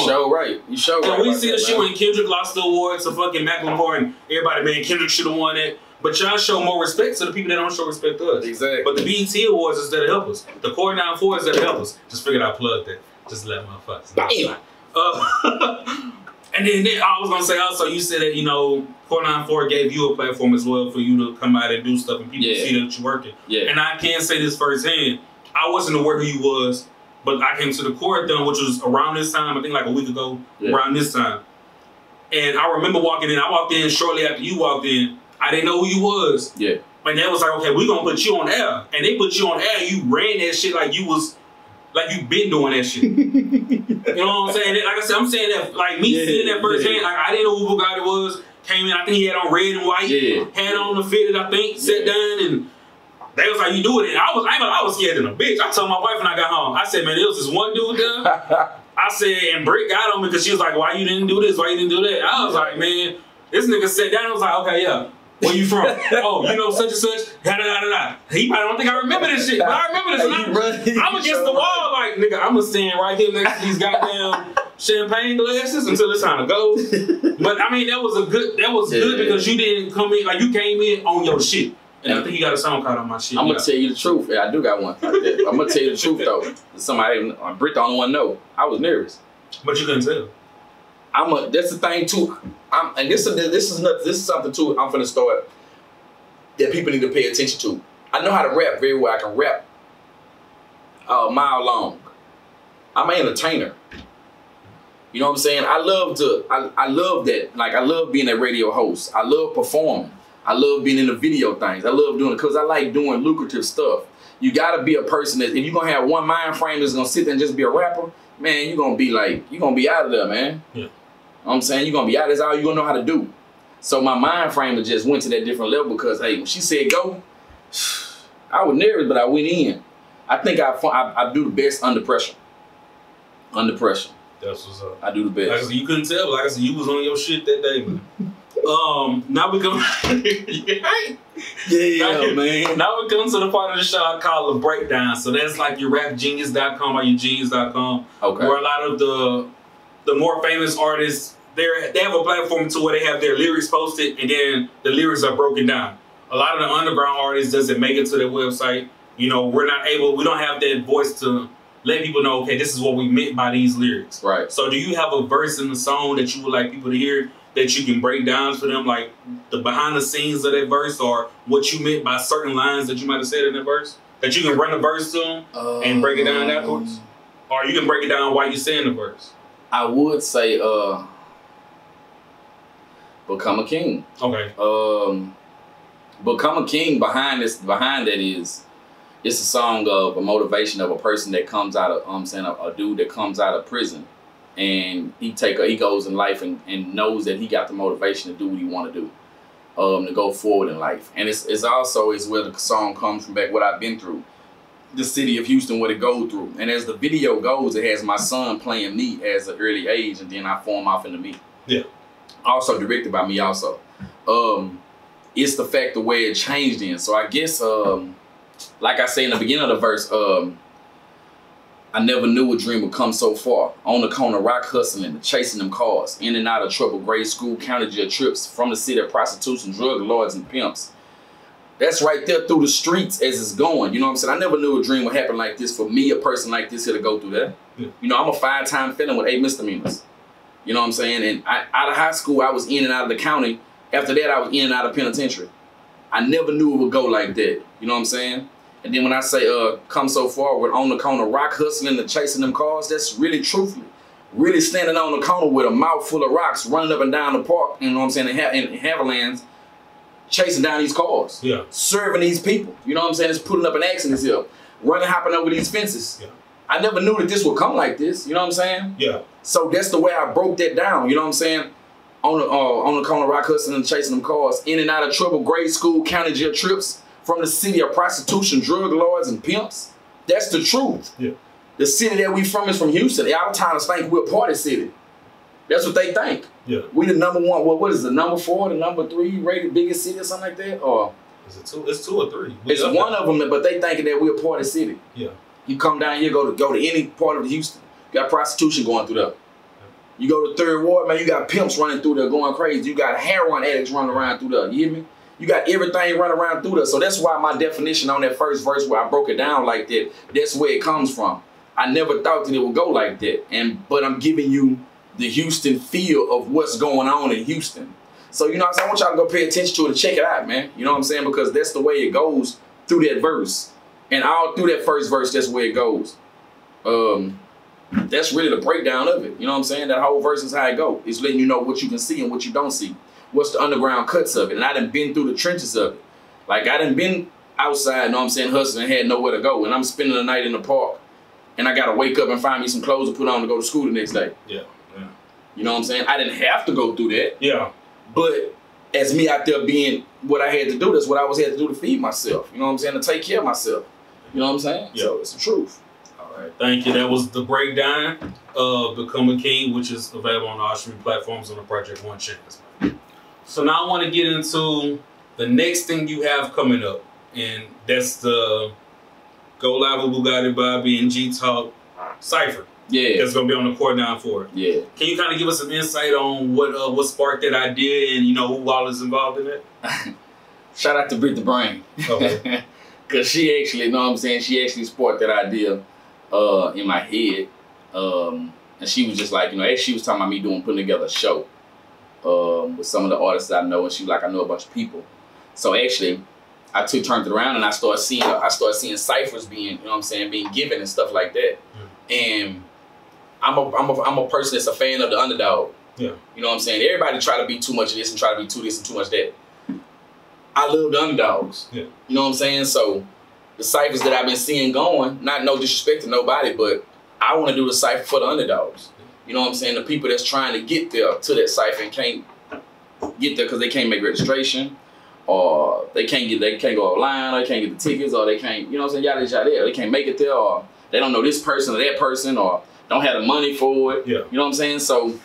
Speaker 1: show right. We see the shit when Kendrick lost the award to fucking Macklemore, and everybody, man, Kendrick should have won it. But y'all show more respect to the people that don't show respect to us. Exactly. But the BET Awards is there to help us. The Core 94 is there to help us. Just figured I plugged that. Just let motherfuckers know. And then I was gonna say also, you said that, you know, 494 gave you a platform as well for you to come out and do stuff and people see that you're working. Yeah. And I can say this firsthand. I wasn't aware who you was, but I came to the Core Done, which was around this time, I think like a week ago, around this time. And I remember walking in. I walked in shortly after you walked in. I didn't know who you was. Yeah. And they was like, okay, we're gonna put you on air. And they put you on air, you ran that shit like you was, like you been doing that shit. You know what I'm saying? Like I said, I'm saying that, like me seeing that firsthand, like I didn't know who Bugatti was. came in. I think he had on red and white.
Speaker 4: Yeah.
Speaker 1: Had on the fitted, I think. Sat down and they was like, you do it. And I was scared than a bitch. I told my wife when I got home. I said, man, there was this one dude there. I said, and Britt got on me because she was like, why you didn't do this? Why you didn't do that? I was like, man, this nigga sat down and was like, okay, yeah. Where you from? Oh, you know such and such? Da da da da da. He probably don't think I remember this shit, but I remember this. I'm against the wall, like, nigga, I'm gonna stand right here next to these goddamn champagne glasses until it's time to go. But I mean, that was good because you didn't come in, like you came in on your shit. And I think you got a song card on my shit.
Speaker 4: I'm gonna tell you the truth. Yeah, I do got one like that. I'm gonna tell you the truth though. Somebody, Britt the only one know. I was nervous.
Speaker 1: But you couldn't tell.
Speaker 4: That's the thing too. And this is something too. I'm finna start that people need to pay attention to. I know how to rap very well. I can rap a mile long. I'm an entertainer. You know what I'm saying? I love that. Like I love being a radio host. I love performing. I love being in the video things. I love doing it because I like doing lucrative stuff. You gotta be a person that if you're gonna have one mind frame that's gonna sit there and just be a rapper, man, you're gonna be out of there, man.
Speaker 1: Yeah.
Speaker 4: You know what I'm saying? You're gonna be out, that's all you're gonna know how to do. So my mind frame just went to that different level because hey, when she said go, I was nervous, but I went in. I think I do the best under pressure. Under pressure.
Speaker 1: That's what's up.
Speaker 4: I do the best.
Speaker 1: Like I said, you couldn't tell, but like I said, you was on your shit that day, man. Now we come.
Speaker 4: Yeah, man.
Speaker 1: Now we come to the part of the show I call the breakdown. So that's like your rapgenius.com or your genius.com.
Speaker 4: Okay.
Speaker 1: Where a lot of the more famous artists, they have a platform to where they have their lyrics posted and then the lyrics are broken down. A lot of the underground artists doesn't make it to their website. You know, we don't have that voice to let people know, okay, this is what we meant by these lyrics.
Speaker 4: Right. So
Speaker 1: do you have a verse in the song that you would like people to hear that you can break down for them, like the behind the scenes of that verse or what you meant by certain lines that you might have said in that verse? That you can run a verse to them and break it down afterwards? Or you can break it down while you're saying the verse?
Speaker 4: I would say Become a King.
Speaker 1: Okay.
Speaker 4: Become a King behind that is it's a song of a motivation of a person that comes out of a dude that comes out of prison and he goes in life and knows that he got the motivation to do what he want to do, to go forward in life. And it's also where the song comes from back what I've been through, the city of Houston, what it goes through. And as the video goes, it has my son playing me as an early age, and then I form off into me.
Speaker 1: Yeah. Also
Speaker 4: directed by me also. It's the fact the way it changed in. So I guess, like I say in the beginning of the verse, I never knew a dream would come so far. On the corner, rock hustling, chasing them cars. In and out of trouble, grade school, counted your trips. From the city of prostitution, drug lords, and pimps. That's right there through the streets as it's going. You know what I'm saying? I never knew a dream would happen like this for me, a person like this here to go through that.
Speaker 1: Yeah.
Speaker 4: You know, I'm a 5-time felon with 8 misdemeanors. You know what I'm saying? And out of high school, I was in and out of the county. After that, I was in and out of penitentiary. I never knew it would go like that. You know what I'm saying? And then when I say come so forward on the corner, rock hustling and chasing them cars, that's really truthfully. Really standing on the corner with a mouth full of rocks, running up and down the park, you know what I'm saying, in Haverlands, chasing down these cars.
Speaker 1: Yeah.
Speaker 4: Serving these people. You know what I'm saying? It's putting up an accident here. Running, hopping over these fences.
Speaker 1: Yeah.
Speaker 4: I never knew that this would come like this. You know what I'm saying?
Speaker 1: Yeah.
Speaker 4: So that's the way I broke that down. You know what I'm saying? On the corner, rock hustling and chasing them cars. In and out of trouble, grade school, county jail trips. From the city of prostitution, drug lords, and pimps. That's the truth.
Speaker 1: Yeah.
Speaker 4: The city that we from is from Houston. Our towns think we're a party city. That's what they think.
Speaker 1: Yeah.
Speaker 4: We the number one, what is the number 4, the number 3 rated biggest city or something like that? Or
Speaker 1: is it 2? It's 2 or 3.
Speaker 4: It's one of them, but they thinking that we're a party city.
Speaker 1: Yeah.
Speaker 4: You come down here, go to any part of Houston, you got prostitution going through there. You go to 3rd Ward, man, you got pimps running through there going crazy. You got heroin addicts running around through there. You hear me? You got everything running around through there. So that's why my definition on that first verse where I broke it down like that, that's where it comes from. I never thought that it would go like that. But I'm giving you the Houston feel of what's going on in Houston. So, you know what I'm saying? I want y'all to go pay attention to it and check it out, man. You know what I'm saying? Because that's the way it goes through that verse. And all through that first verse, that's where it goes. That's really the breakdown of it. You know what I'm saying? That whole verse is how it goes. It's letting you know what you can see and what you don't see. What's the underground cuts of it. And I done been through the trenches of it. Like, I done been outside, you know what I'm saying, hustling, had nowhere to go. And I'm spending the night in the park. And I got to wake up and find me some clothes to put on to go to school the next day.
Speaker 1: Yeah. Yeah.
Speaker 4: You know what I'm saying? I didn't have to go through that.
Speaker 1: Yeah.
Speaker 4: But as me out there being what I had to do, that's what I had to do to feed myself. You know what I'm saying? To take care of myself. You know what I'm saying?
Speaker 1: Yeah.
Speaker 4: So it's the truth.
Speaker 1: All right, thank you. That was the breakdown of Become a King, which is available on all streaming platforms on the Project One channels. So now I want to get into the next thing you have coming up, and that's the Go Live with Bugatti Bobby and G Talk Cypher.
Speaker 4: Yeah.
Speaker 1: That's gonna be on the Core 9 for it.
Speaker 4: Yeah.
Speaker 1: Can you kind of give us some insight on what sparked that idea and who all is involved in it?
Speaker 4: Shout out to Brit the Brain.
Speaker 1: Okay.
Speaker 4: Cause she actually, you know what I'm saying, she actually sparked that idea in my head. And she was just like, she was talking about me putting together a show with some of the artists that I know, and she was like, I know a bunch of people. So actually I turned it around and I started seeing ciphers being, being given and stuff like that. And I'm a person that's a fan of the underdog.
Speaker 1: Yeah.
Speaker 4: You know what I'm saying? Everybody try to be too much of this and try to be too this and too much that. I love the underdogs.
Speaker 1: Yeah.
Speaker 4: You know what I'm saying? So the ciphers that I've been seeing going, not no disrespect to nobody, but I want to do the cipher for the underdogs. You know what I'm saying? The people that's trying to get there to that cipher and can't get there because they can't make registration, or they can't go online, or they can't get the tickets, or they can't, you know what I'm saying, yada yada yada. They can't make it there, or they don't know this person or that person, or don't have the money for it.
Speaker 1: Yeah.
Speaker 4: You know what I'm saying? So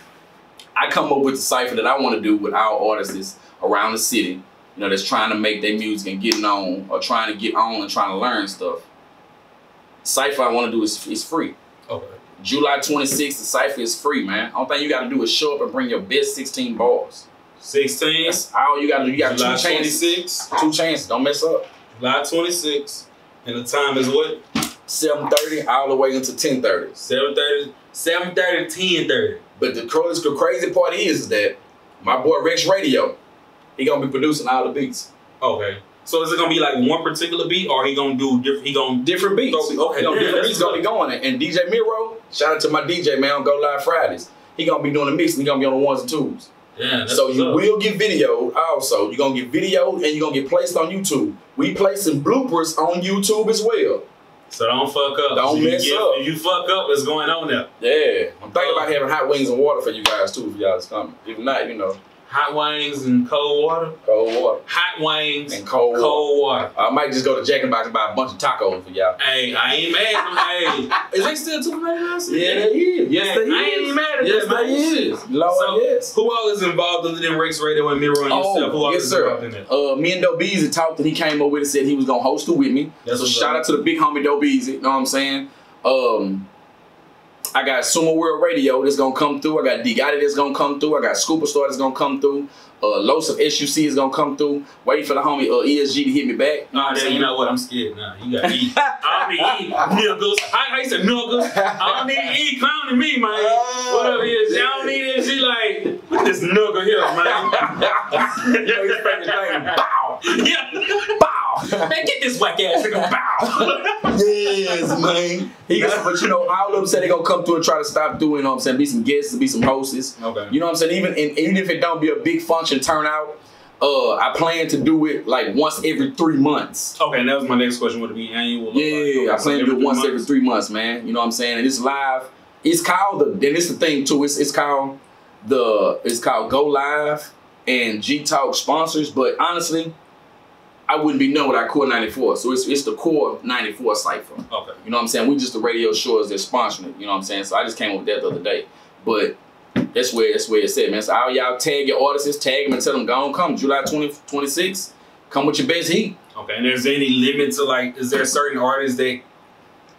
Speaker 4: I come up with the cipher that I want to do with our artists around the city, that's trying to make their music and getting on, or trying to get on and trying to learn stuff. Cipher I want to do is free.
Speaker 1: Okay.
Speaker 4: July 26th, the cipher is free, man. Only thing you got to do is show up and bring your best 16 bars.
Speaker 1: 16?
Speaker 4: That's all you got to do. You got
Speaker 1: July
Speaker 4: 2 chances.
Speaker 1: 26?
Speaker 4: 2 chances. Don't mess up.
Speaker 1: July 26. And the time is what?
Speaker 4: 7:30 all the way until 10:30.
Speaker 1: 7:30 to 10:30.
Speaker 4: But the crazy part is that my boy Rex Radio, he gonna be producing all the beats.
Speaker 1: Okay. So is it gonna be like one particular beat, or he gonna do
Speaker 4: different beats?
Speaker 1: Okay.
Speaker 4: Different beats gonna be going. And DJ Miro, shout out to my DJ man on Go Live Fridays. He gonna be doing the mix and he gonna be on the ones and twos.
Speaker 1: Yeah.
Speaker 4: So you will get video also. You're gonna get video and you're gonna get placed on YouTube. We placing bloopers on YouTube as well.
Speaker 1: So don't fuck up.
Speaker 4: Don't mess up.
Speaker 1: If you fuck up, what's going on there?
Speaker 4: Yeah. I'm thinking about having hot wings and water for you guys too, if y'all is coming. If not,
Speaker 1: Hot wings and cold water?
Speaker 4: Cold water.
Speaker 1: Hot wings
Speaker 4: and cold water. I might just go to Jack in the Box and buy a bunch of tacos for y'all.
Speaker 1: Hey, I ain't mad. Hey, is they still $2.99?
Speaker 4: Yeah, they is. Yes, they is.
Speaker 1: I ain't even mad at
Speaker 4: yes,
Speaker 1: that.
Speaker 4: Yes, they is. Lord,
Speaker 1: so,
Speaker 4: yes.
Speaker 1: Who all is involved other than Rex Radio and Miro and yourself? Who all is involved in that?
Speaker 4: Me and Dobeezy talked and he came over and said he was going to host it with me. So shout out to the big homie Dobeezy. You know what I'm saying? I got Sumo World Radio that's going to come through. I got D-Gotti that's going to come through. I got Scooperstar that's going to come through. Los of SUC is gonna come through. Waiting for the homie ESG to hit me back.
Speaker 1: Nah, you know what? I'm scared now. You gotta eat. I don't need to eat nuggles. I said nuggles. I don't need to eat clowning me, man. Whatever it is, I don't need it. She like, put this nuggle here, man. Bow. Yeah. Bow. Man, get this whack ass nigga. Bow.
Speaker 4: Yes, man. But all of them said they gonna come through and try to stop doing, you know what I'm saying? Be some guests, be some hosts.
Speaker 1: Okay.
Speaker 4: You know what I'm saying? Even if it don't be a big function turnout, I plan to do it like once every 3 months.
Speaker 1: Okay, and that was my next question. Would it be annual?
Speaker 4: Yeah, I plan to do it once every 3 months, man. You know what I'm saying? And it's live. It's called and it's the thing too. It's called Go Live and G Talk sponsors. But honestly, I wouldn't be known without Core 94. So it's the Core 94 cipher.
Speaker 1: Okay.
Speaker 4: You know what I'm saying? We just the radio shows that's sponsoring it. You know what I'm saying? So I just came up with that the other day. But that's where it's at, man. So all y'all tag your artists, tag them and tell them go on, come July 26th. Come with your best heat.
Speaker 1: Okay. And is there any limit to is there certain artists that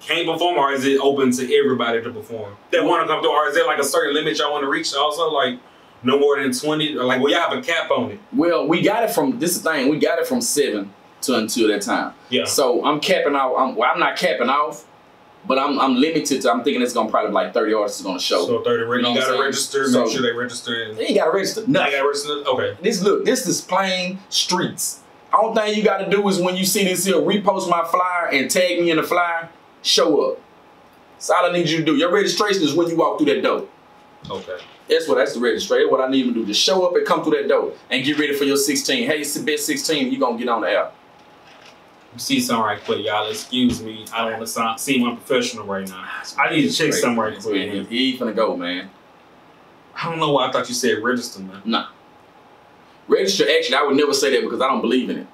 Speaker 1: can't perform, or is it open to everybody to perform that want to come through, or is there like a certain limit y'all want to reach also, like no more than 20, or like y'all have a cap on it?
Speaker 4: Well, we got it from this is the thing. We got it from 7 to until that time.
Speaker 1: Yeah.
Speaker 4: So I'm capping out. I'm not capping off, but I'm limited to. I'm thinking it's gonna probably be like 30 artists gonna show.
Speaker 1: So 30. You gotta register.
Speaker 4: So,
Speaker 1: make sure they register.
Speaker 4: They ain't gotta register. Nothing.
Speaker 1: They gotta register. Okay.
Speaker 4: This is plain streets. All thing you gotta do is when you see this here, repost my flyer and tag me in the flyer. Show up. That's all I need you to do. Your registration is when you walk through that door.
Speaker 1: Okay.
Speaker 4: That's the registration. What I need you to do. Just show up and come through that door and get ready for your 16. Hey, it's the best 16. You gonna get on the air.
Speaker 1: You see something right quick, y'all. Excuse me. I don't want to seem unprofessional right now. I need to check something right quick.
Speaker 4: He finna go, man.
Speaker 1: I don't know why I thought you said register, man.
Speaker 4: Nah. Register, actually, I would never say that because I don't believe in it.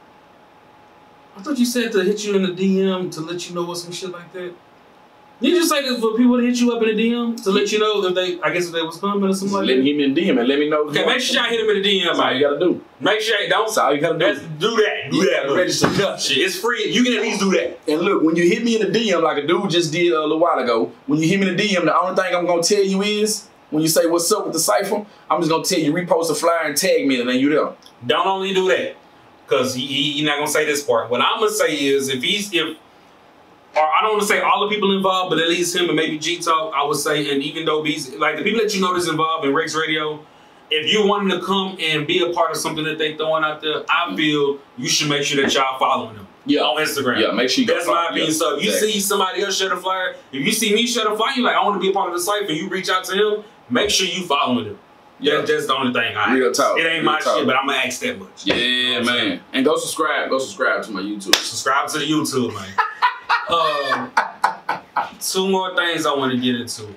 Speaker 1: I thought you said to hit you in the DM to let you know what some shit like that. Did you say this for people to hit you up in the DM to let you know if they, I guess if they was coming or something like that?
Speaker 4: Let me hit me in the DM and let me know.
Speaker 1: Okay, make sure y'all hit him in the DM,
Speaker 4: That's all you gotta do.
Speaker 1: Make sure you don't.
Speaker 4: That's all you gotta do.
Speaker 1: Do that.
Speaker 4: Register.
Speaker 1: Shit, it's free. You can at least do that.
Speaker 4: And look, when you hit me in the DM like a dude just did a little while ago, when you hit me in the DM, the only thing I'm gonna tell you is, when you say what's up with the cipher, I'm just gonna tell you repost a flyer and tag me and then you there.
Speaker 1: Don't only do that, because he's not gonna say this part. What I'm gonna say is or I don't want to say all the people involved, but at least him and maybe G-Talk, I would say, and even though he's like the people that you know that's involved in Rex Radio, if you want them to come and be a part of something that they throwing out there, I feel you should make sure that y'all following them.
Speaker 4: Yeah.
Speaker 1: On Instagram.
Speaker 4: Yeah, make sure you
Speaker 1: That's my opinion. So if you see somebody else share the flyer, if you see me share the flyer, you're like, I want to be a part of the cipher, you reach out to him, make sure you following him. Yeah. That's the only thing.
Speaker 4: Real talk.
Speaker 1: It ain't my shit, but I'm gonna ask that much.
Speaker 4: Yeah, you know man. And go subscribe. Go subscribe to my YouTube.
Speaker 1: Subscribe to the YouTube, man. 2 more things I want to get into.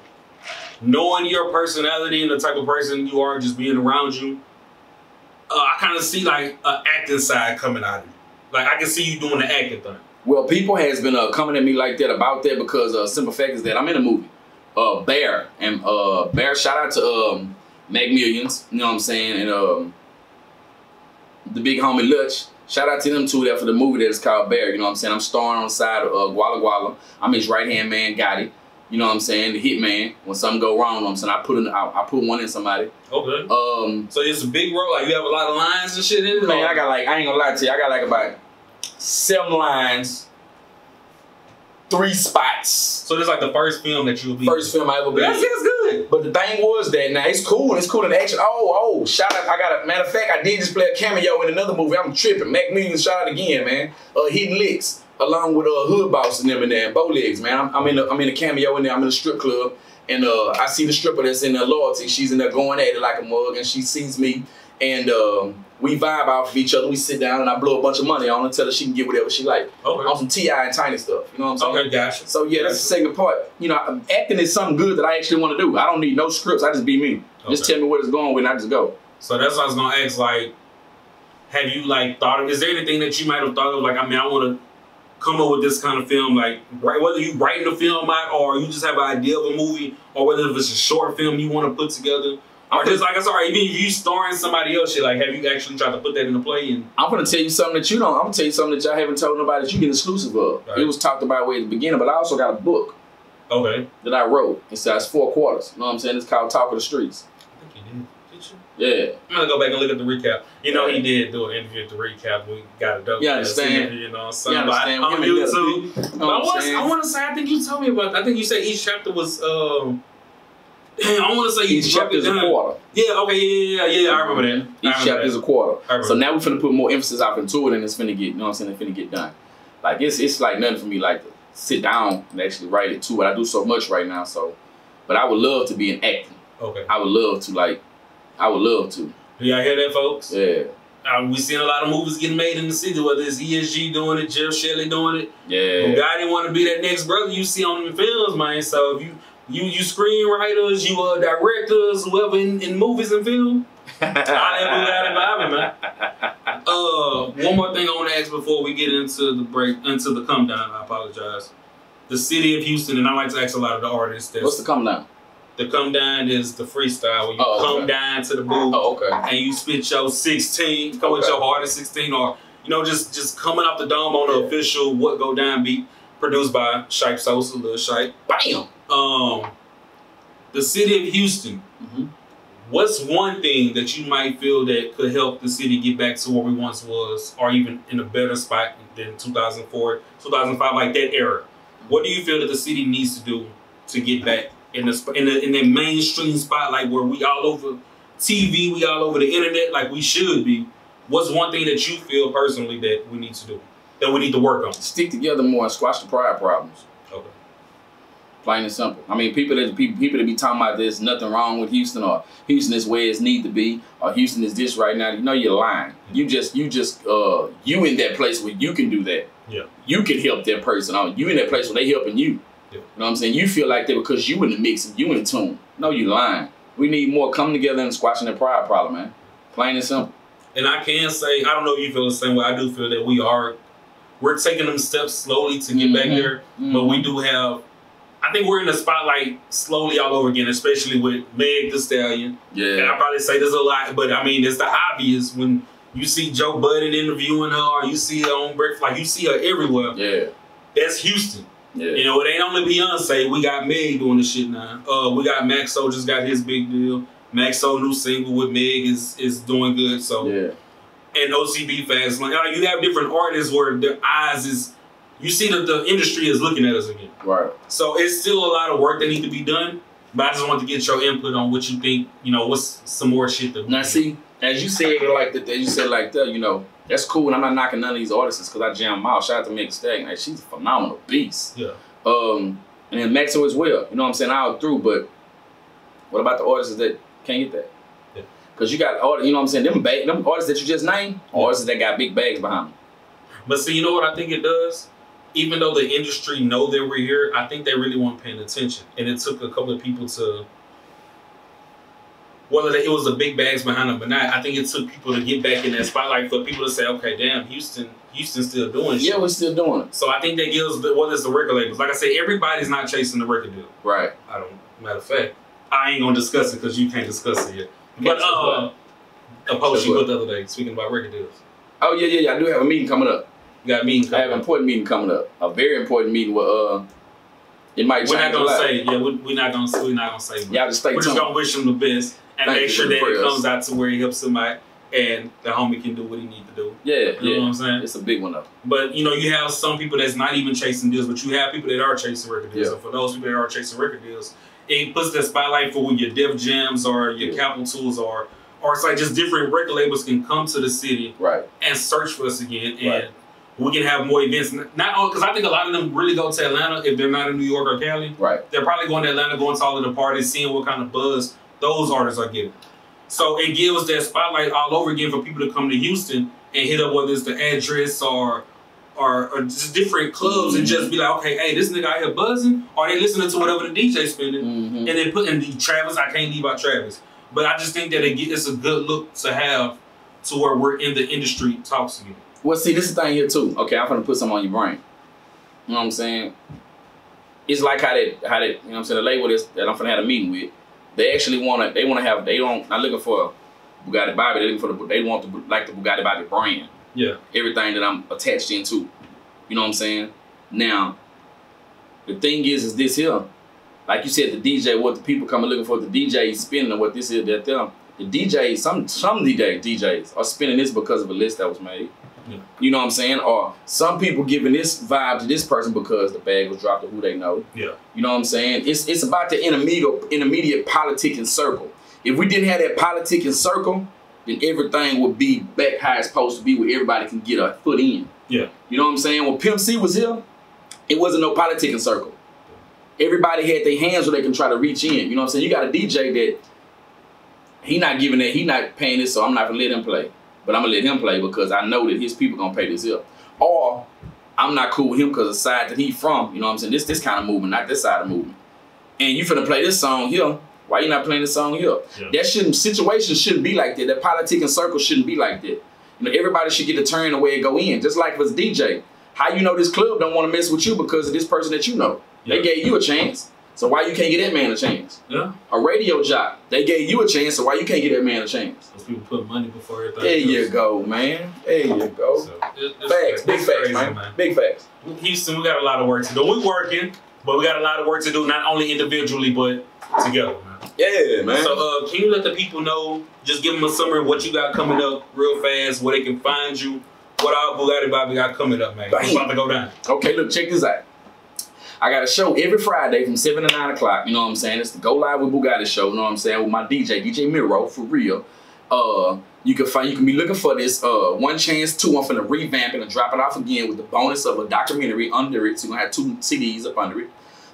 Speaker 1: Knowing your personality and the type of person you are, just being around you, I kind of see like an acting side coming out of you. Like I can see you doing the acting thing.
Speaker 4: Well, people has been coming at me like that about that because simple fact is that I'm in a movie, Bear, and Bear. Shout out to Mag Millions, you know what I'm saying, and the big homie Lutch. Shout out to them two there for the movie that is called Bear. You know what I'm saying? I'm starring on the side of Guala Guala. I'm his right hand man, Gotti. You know what I'm saying? The hit man. When something go wrong, you know what I'm saying? I put one in somebody.
Speaker 1: Okay. So it's a big role. Like you have a lot of lines and shit in it.
Speaker 4: Man, I got like, I ain't gonna lie to you, I got like about 7 lines, 3 spots.
Speaker 1: So this is like the first film that you'll be.
Speaker 4: First film I ever been.
Speaker 1: That's good.
Speaker 4: But the thing was that now it's cool in action. Oh, shout out! I got a matter of fact, I did just play a cameo in another movie. I'm tripping. Mac Millions, shout out again, man. Hidden Licks, along with Hood Boss and them in there, and Bowlegs, man. I'm in a cameo in there. I'm in a strip club, and I see the stripper that's in there, Loyalty. She's in there going at it like a mug, and she sees me, and we vibe off of each other. We sit down, and I blow a bunch of money on her, tell her she can get whatever she like. Okay. On some T.I. and Tiny stuff. You know what I'm saying?
Speaker 1: Okay, gotcha.
Speaker 4: So yeah, that's the second part. You know, acting is something good that I actually want to do. I don't need no scripts. I just be me. Okay. Just tell me where it's going with, and I just go.
Speaker 1: So that's what I was gonna ask. Like, have you like thought of? Is there anything that you might have thought of? Like, I mean, I want to come up with this kind of film. Like, whether you writing the film out, or you just have an idea of a movie, or whether it's a short film you want to put together. Or just like, sorry, even if you starring somebody else, shit, like, have you actually tried to put that into play? And
Speaker 4: I'm gonna tell you something that you don't. I'm gonna tell you something that y'all haven't told nobody that you get exclusive of. Right. It was talked about way at the beginning, but I also got a book.
Speaker 1: Okay.
Speaker 4: That I wrote. It's 4 quarters. You know what I'm saying? It's called Talk of the Streets.
Speaker 1: I think you did. Did you? Yeah. I'm gonna go back and look at the recap. You know, he did do an interview at the recap. We got a dope.
Speaker 4: You understand?
Speaker 1: You know, somebody on YouTube. But I want to say, I think you told me about. I think you said each chapter was. I want to say
Speaker 4: each chapter is a quarter.
Speaker 1: Yeah, okay, yeah, I remember that.
Speaker 4: Each chapter is a quarter. So now we're finna put more emphasis out into it, and it's finna get, you know what I'm saying, it's finna get done. Like, it's like nothing for me, like, to sit down and actually write it too, but I do so much right now, so. But I would love to be in acting. Okay. I would love to, like, I would love to.
Speaker 1: Do y'all hear that, folks?
Speaker 4: Yeah.
Speaker 1: We seen a lot of movies getting made in the city, whether it's ESG doing it, Jeff Shelley doing it.
Speaker 4: Yeah.
Speaker 1: Bugatti want to be that next brother you see on the films, man, so if you screenwriters, you directors, whoever in movies and film, Bugatti Bobby, man. One more thing I want to ask before we get into the break, into the come down. I apologize. The city of Houston, and I like to ask a lot of the artists.
Speaker 4: What's the come down?
Speaker 1: The come down is the freestyle where you come down to the booth and you spit your 16, come with your hardest 16, or you know just coming off the dome on the official What Go Dine beat produced by Shipe Sosa, Lil Shipe.
Speaker 4: Bam.
Speaker 1: The city of Houston, what's one thing that you might feel that could help the city get back to where we once was, or even in a better spot than 2004, 2005, like that era? What do you feel that the city needs to do to get back in the mainstream spot, like where we all over TV, we all over the internet, like we should be? What's one thing that you feel personally that we need to do, that we need to work on?
Speaker 4: Stick together more and squash the pride problems.
Speaker 1: Okay.
Speaker 4: Plain and simple. I mean, people that be talking about there's nothing wrong with Houston, or Houston is where it need to be, or Houston is this right now. You know you're lying. You in that place where you can do that.
Speaker 1: Yeah.
Speaker 4: You can help that person out. You in that place where they helping you. Yeah. You know what I'm saying? You feel like that because you in the mix and you in tune. No, you lying. We need more coming together and squashing the pride problem, man. Plain and simple.
Speaker 1: And I can say, I don't know if you feel the same way. I do feel that we're taking them steps slowly to get back there. But we do have, I think we're in the spotlight slowly all over again, especially with Meg Thee Stallion. Yeah. And I probably say there's a lot, but I mean, it's the obvious when you see Joe Budden interviewing her, or you see her on Breakfast, like you see her everywhere. Yeah. That's Houston. Yeah. You know, it ain't only Beyonce. We got Meg doing this shit now. We got Maxo just got his big deal. Maxo new single with Meg is doing good. So yeah. And OCB Fast Lane. Like you have different artists where their eyes is, you see that the industry is looking at us again. Right. So it's still a lot of work that needs to be done. But I just want to get your input on what you think. You know, what's some more shit that. Now see, as you said like that, you know, that's cool. And I'm not knocking none of these artists because I jam them out. Shout out to Meg Thee Stallion. Like, she's a phenomenal beast. Yeah. And then Maxo as well. You know what I'm saying? All through. But what about the artists that can't get that? Because you got, you know what I'm saying, them artists that you just named, artists that got big bags behind them. But see, you know what I think it does? Even though the industry know that we're here, I think they really weren't paying attention. And it took a couple of people to, whether it was the big bags behind them or not, I think it took people to get back in that spotlight for people to say, okay, damn, Houston's still doing shit. Yeah, we're still doing it. So I think that gives, whether it's the record labels, like I said, everybody's not chasing the record deal. Right. Matter of fact, I ain't gonna discuss it because you can't discuss it yet. But a post you put the other day, speaking about record deals. Oh yeah, I do have a meeting coming up. You got a meeting coming up. I have an important meeting coming up. A very important meeting with it might change. We're not gonna say, we're not gonna say. Y'all just stay tuned. We're just gonna wish him the best and make sure that it comes out to where he helps somebody and the homie can do what he needs to do. Yeah, you know what I'm saying? It's a big one though. But you know, you have some people that's not even chasing deals, but you have people that are chasing record deals. So for those people that are chasing record deals, it puts that spotlight for when your Def Jams or your Capital Tools or it's like just different record labels can come to the city and search for us again, and we can have more events. Not only because I think a lot of them really go to Atlanta if they're not in New York or Cali. Right. They're probably going to Atlanta, going to all of the parties, seeing what kind of buzz those artists are getting. So it gives that spotlight all over again for people to come to Houston and hit up whether it's the address or just different clubs and just be like, okay, hey, this nigga out here buzzing, or they listening to whatever the DJ's spinning, and then putting the Travis. I can't leave out Travis, but I just think that it's a good look to have to where we're in the industry talks again. Well, see, this is the thing here too. Okay, I'm gonna put something on your brain. You know what I'm saying? It's like how that you know what I'm saying, the label that I'm gonna have a meeting with. They actually not looking for a Bugatti Bobby. They want the Bugatti Bobby brand. Yeah. Everything that I'm attached into. You know what I'm saying? Now, the thing is this here. Like you said, the DJ, what the people coming looking for, the DJ is spinning, and what this is, that there. The DJs, some DJs are spinning this because of a list that was made. Yeah. You know what I'm saying? Or some people giving this vibe to this person because the bag was dropped to who they know. Yeah. You know what I'm saying? It's about the intermediate politicking circle. If we didn't have that politicking circle, then everything would be back how it's supposed to be, where everybody can get a foot in. Yeah. You know what I'm saying? When Pimp C was here, it wasn't no politicking circle. Everybody had their hands where they can try to reach in. You know what I'm saying? You got a DJ that he not paying this, so I'm not gonna let him play. But I'm gonna let him play because I know that his people gonna pay this here. Or I'm not cool with him because the side that he from, you know what I'm saying? This kind of movement, not this side of movement. And you finna play this song here. Why you not playing this song here? Yeah. Situation shouldn't be like that. That politicking circle shouldn't be like that. You know, everybody should get a turn the way it go in. Just like if it's DJ. How you know this club don't want to mess with you because of this person that you know? Yeah. They gave you a chance. So why you can't get that man a chance? Yeah. A radio job, they gave you a chance, so why you can't get that man a chance? Those people put money before everything. There you go, man. There you go. So facts, big facts, crazy, man. Big facts. Houston, we got a lot of work to do. We're working, but we got a lot of work to do, not only individually, but together, man. Yeah, man. So can you let the people know, just give them a summary of what you got coming up real fast, where they can find you, what our Bugatti Bobby got coming up, man. It's about to go down. Okay, look, check this out. I got a show every Friday from 7 to 9 o'clock. You know what I'm saying? It's the Go Live with Bugatti show. You know what I'm saying? With my DJ Miro, for real. You can be looking for this One Chance 2. I'm finna revamp it and drop it off again with the bonus of a documentary under it. So you're gonna have 2 CDs up under it.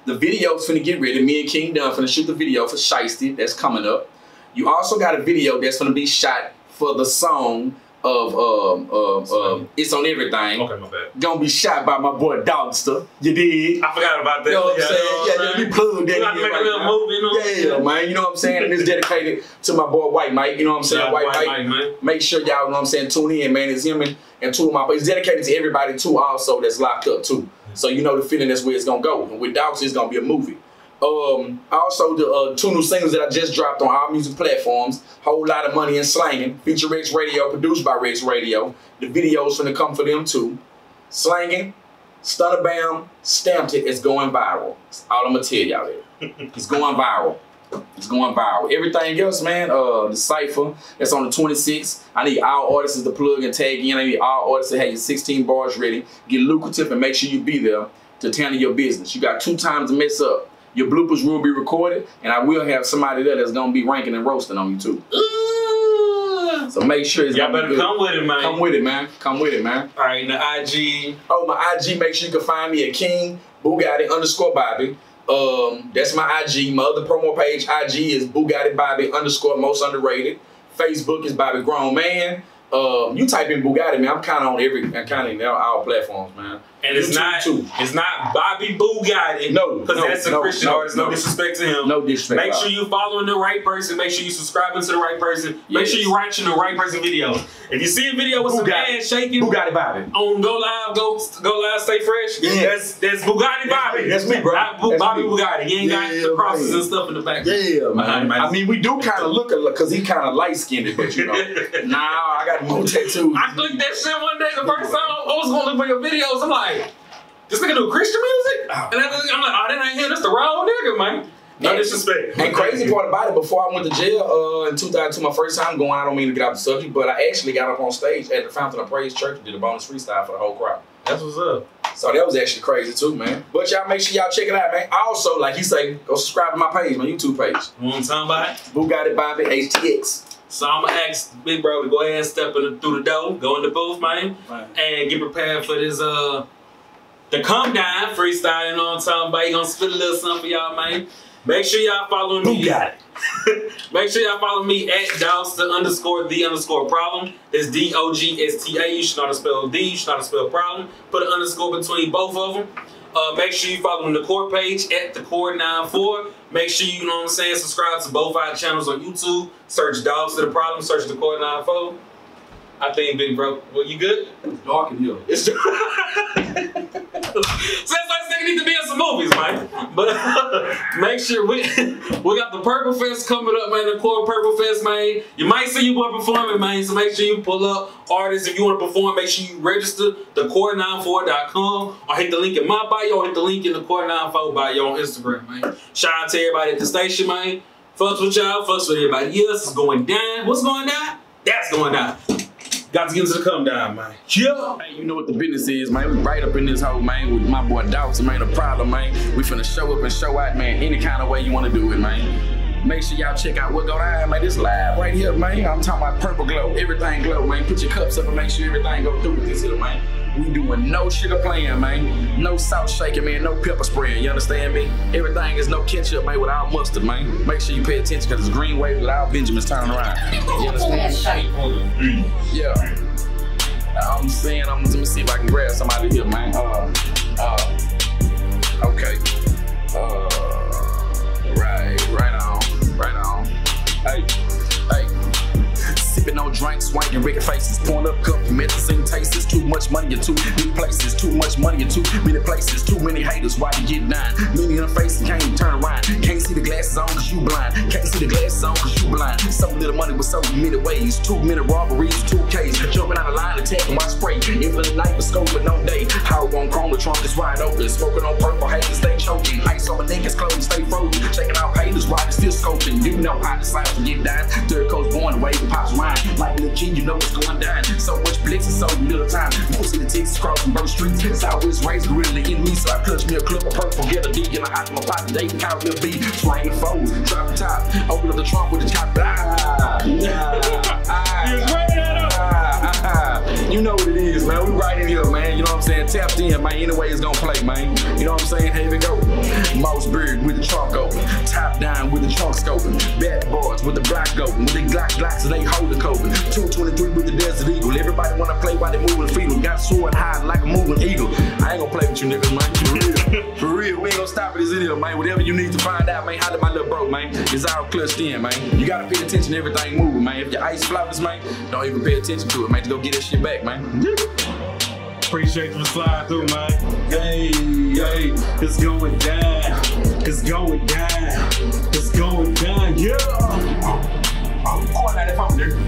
Speaker 1: The video's finna get ready. Me and King Dunn finna shoot the video for Shiesty. That's coming up. You also got a video that's finna be shot for the song
Speaker 4: It's on Everything.
Speaker 1: Okay, my bad.
Speaker 4: Gonna be shot by my boy Dogsta. You dig?
Speaker 1: I forgot about that.
Speaker 4: You know what I'm saying? Yeah, let me plug that.
Speaker 1: You got to make a little movie, you know?
Speaker 4: Yeah, man. You know what I'm saying? And it's dedicated to my boy White Mike. You know what I'm saying?
Speaker 1: Yeah,
Speaker 4: White Mike,
Speaker 1: man.
Speaker 4: Make sure y'all, you know what I'm saying, tune in, man. It's him and two of my boys. It's dedicated to everybody too, also that's locked up too. So you know the feeling that's where it's gonna go. And with Dogsta, it's gonna be a movie. Also the 2 new singles that I just dropped on all music platforms. Whole Lot of Money and Slangin', feature Rex Radio, produced by Rex Radio. The videos finna come for them too. Slangin', Stunner Bam, Stamped It, it's going viral. That's all I'm gonna tell y'all there. It's going viral. It's going viral. Everything else, man, the Cypher, that's on the 26th. I need all artists to plug and tag in. I need all artists to have your 16 bars ready. Get lucrative and make sure you be there to handle your business. You got 2 times to mess up. Your bloopers will be recorded, and I will have somebody there that's gonna be ranking and roasting on you too. So make sure it's
Speaker 1: y'all better come with it, man.
Speaker 4: Come with it, man. Come with it, man.
Speaker 1: All right, the IG.
Speaker 4: Oh, my IG. Make sure you can find me at King Bugatti _Bobby. That's my IG. My other promo page IG is Bugatti Bobby _ most underrated. Facebook is Bobby Grown Man. You type in Bugatti, man. I'm kind of on all platforms, man.
Speaker 1: And it's not Bobby Bugatti.
Speaker 4: No,
Speaker 1: because that's a Christian artist. No disrespect to him.
Speaker 4: No disrespect.
Speaker 1: Make sure you following the right person. Make sure you subscribing to the right person. Make sure you watching the right person videos. If you see a video with some hands shaking,
Speaker 4: Bugatti Bobby
Speaker 1: on Go Live, Stay Fresh.
Speaker 4: Yeah.
Speaker 1: That's Bugatti Bobby.
Speaker 4: That's me, bro.
Speaker 1: Bobby Bugatti. He ain't got the crosses and stuff in the back.
Speaker 4: Yeah, man. I mean, we do kind of look because he kind of light skinned, but you know, nah, I got more tattoos.
Speaker 1: I clicked that shit one day. The first time I was gonna look for your videos, I'm like, this nigga do Christian music? And I'm like, oh, that ain't him. That's the wrong nigga, man. No disrespect.
Speaker 4: And crazy part about it, before I went to jail in 2002, my first time going, I don't mean to get off the subject, but I actually got up on stage at the Fountain of Praise Church and did a bonus freestyle for the whole crowd.
Speaker 1: That's what's up.
Speaker 4: So that was actually crazy too, man. But y'all make sure y'all check it out, man. Also, like you say, go subscribe to my page, my YouTube page.
Speaker 1: You know what I'm talking about?
Speaker 4: Bugatti Bobby HTX.
Speaker 1: So I'm gonna ask Big Bro to go ahead and step through the door, go in the booth, man, and get prepared for this the Come Down freestyle. You know what I'm talking about? He gonna spit a little something for y'all, man. Make sure y'all follow me.
Speaker 4: Bugatti.
Speaker 1: Make sure y'all follow me at Dogsta _ Problem. That's DOGSTA. You should know how to spell D. You should know how to spell problem. Put an underscore between both of them. Make sure you follow the core page at the core 94. Make sure you know what I'm saying, subscribe to both our channels on YouTube. Search Dogsta The Problem, search the core 94. I think, Big Bro, well, you good?
Speaker 4: It's dark in here.
Speaker 1: It's dark. Sounds like this nigga need to be in some movies, man. But make sure we got the Purple Fest coming up, man. The core Purple Fest, man. You might see you boy performing, man. So make sure you pull up artists. If you want to perform, make sure you register thecore94.com or hit the link in my bio or hit the link in the Core 94 bio on Instagram, man. Shout out to everybody at the station, man. Fucks with y'all, fucks with everybody else. It's going down. What's going down? That's going down. Got to get into the Come Down, man. Yeah.
Speaker 4: Hey, you know what the business is, man. We right up in this hole, man, with my boy Dogsta, man. The Problem, man. We finna show up and show out, man, any kind of way you want to do it, man. Make sure y'all check out what Go Dine, man. This live right here, man. I'm talking about purple glow. Everything glow, man. Put your cups up and make sure everything go through with this here, man. We doing no sugar playing, man. No salt shaking, man. No pepper spraying. You understand me? Everything is no ketchup, man, without mustard, man. Make sure you pay attention because it's green wave without Benjamin's turning around. You understand? Yeah. I'm saying, let me see if I can grab somebody here, man. Okay. Right on. Hey. Sipping on drinks, swanking wicked faces, pouring up cup, medicine tastes. Too much money in too many places, too much money in too many places, too many haters. Why you get down? Many in the faces can't even turn around. Can't see the glasses on cause you blind. Can't see the glasses on cause you blind. So little money with so many ways. Too many robberies, 2Ks. Jumping out of line, attacking my spray. Even the night was scoping no day. How on chrome, the trunk is wide open. Smoking on purple, haters stay choking. Ice on my niggas, clothes stay frozen. Checking out haters while they still scoping. You know how the side to get down. Third coast born away with pops rhyme. Like little kid, you know what's going down. So much blitz and so little time. Most of the Texas crossing both streets. Southwest race gorilla in me, so I clutch me a clip of purple, get a D in a hot in my pocket. They can count me a B, swinging foes, drop the top, open up the trunk with the top. You know what it is, man. We right in here, man. You know what I'm saying? already tapped in, man. Anyway, it's gonna play, man. You know what I'm saying? Here we go. Mouse Bird with the trunk open. Top down with the trunk scoping. Bad boys with the block open. With the Glocks and they hold the coping. 223 with the Desert Eagle. Everybody wanna play while they moving feet. Got sword high like a moving eagle. I ain't gonna play with you niggas, man. For real. For real, we ain't gonna stop at this video, man. Whatever you need to find out, man, holler my little bro, man. It's all clutched in, man. You gotta pay attention to everything moving, man. If your ice flawless, man, don't even pay attention to it, man. Just go get that shit back, man.
Speaker 1: Appreciate you for sliding through, man. Hey, hey, it's going down. It's going down. It's going down, yeah.
Speaker 4: Court 94, nigga.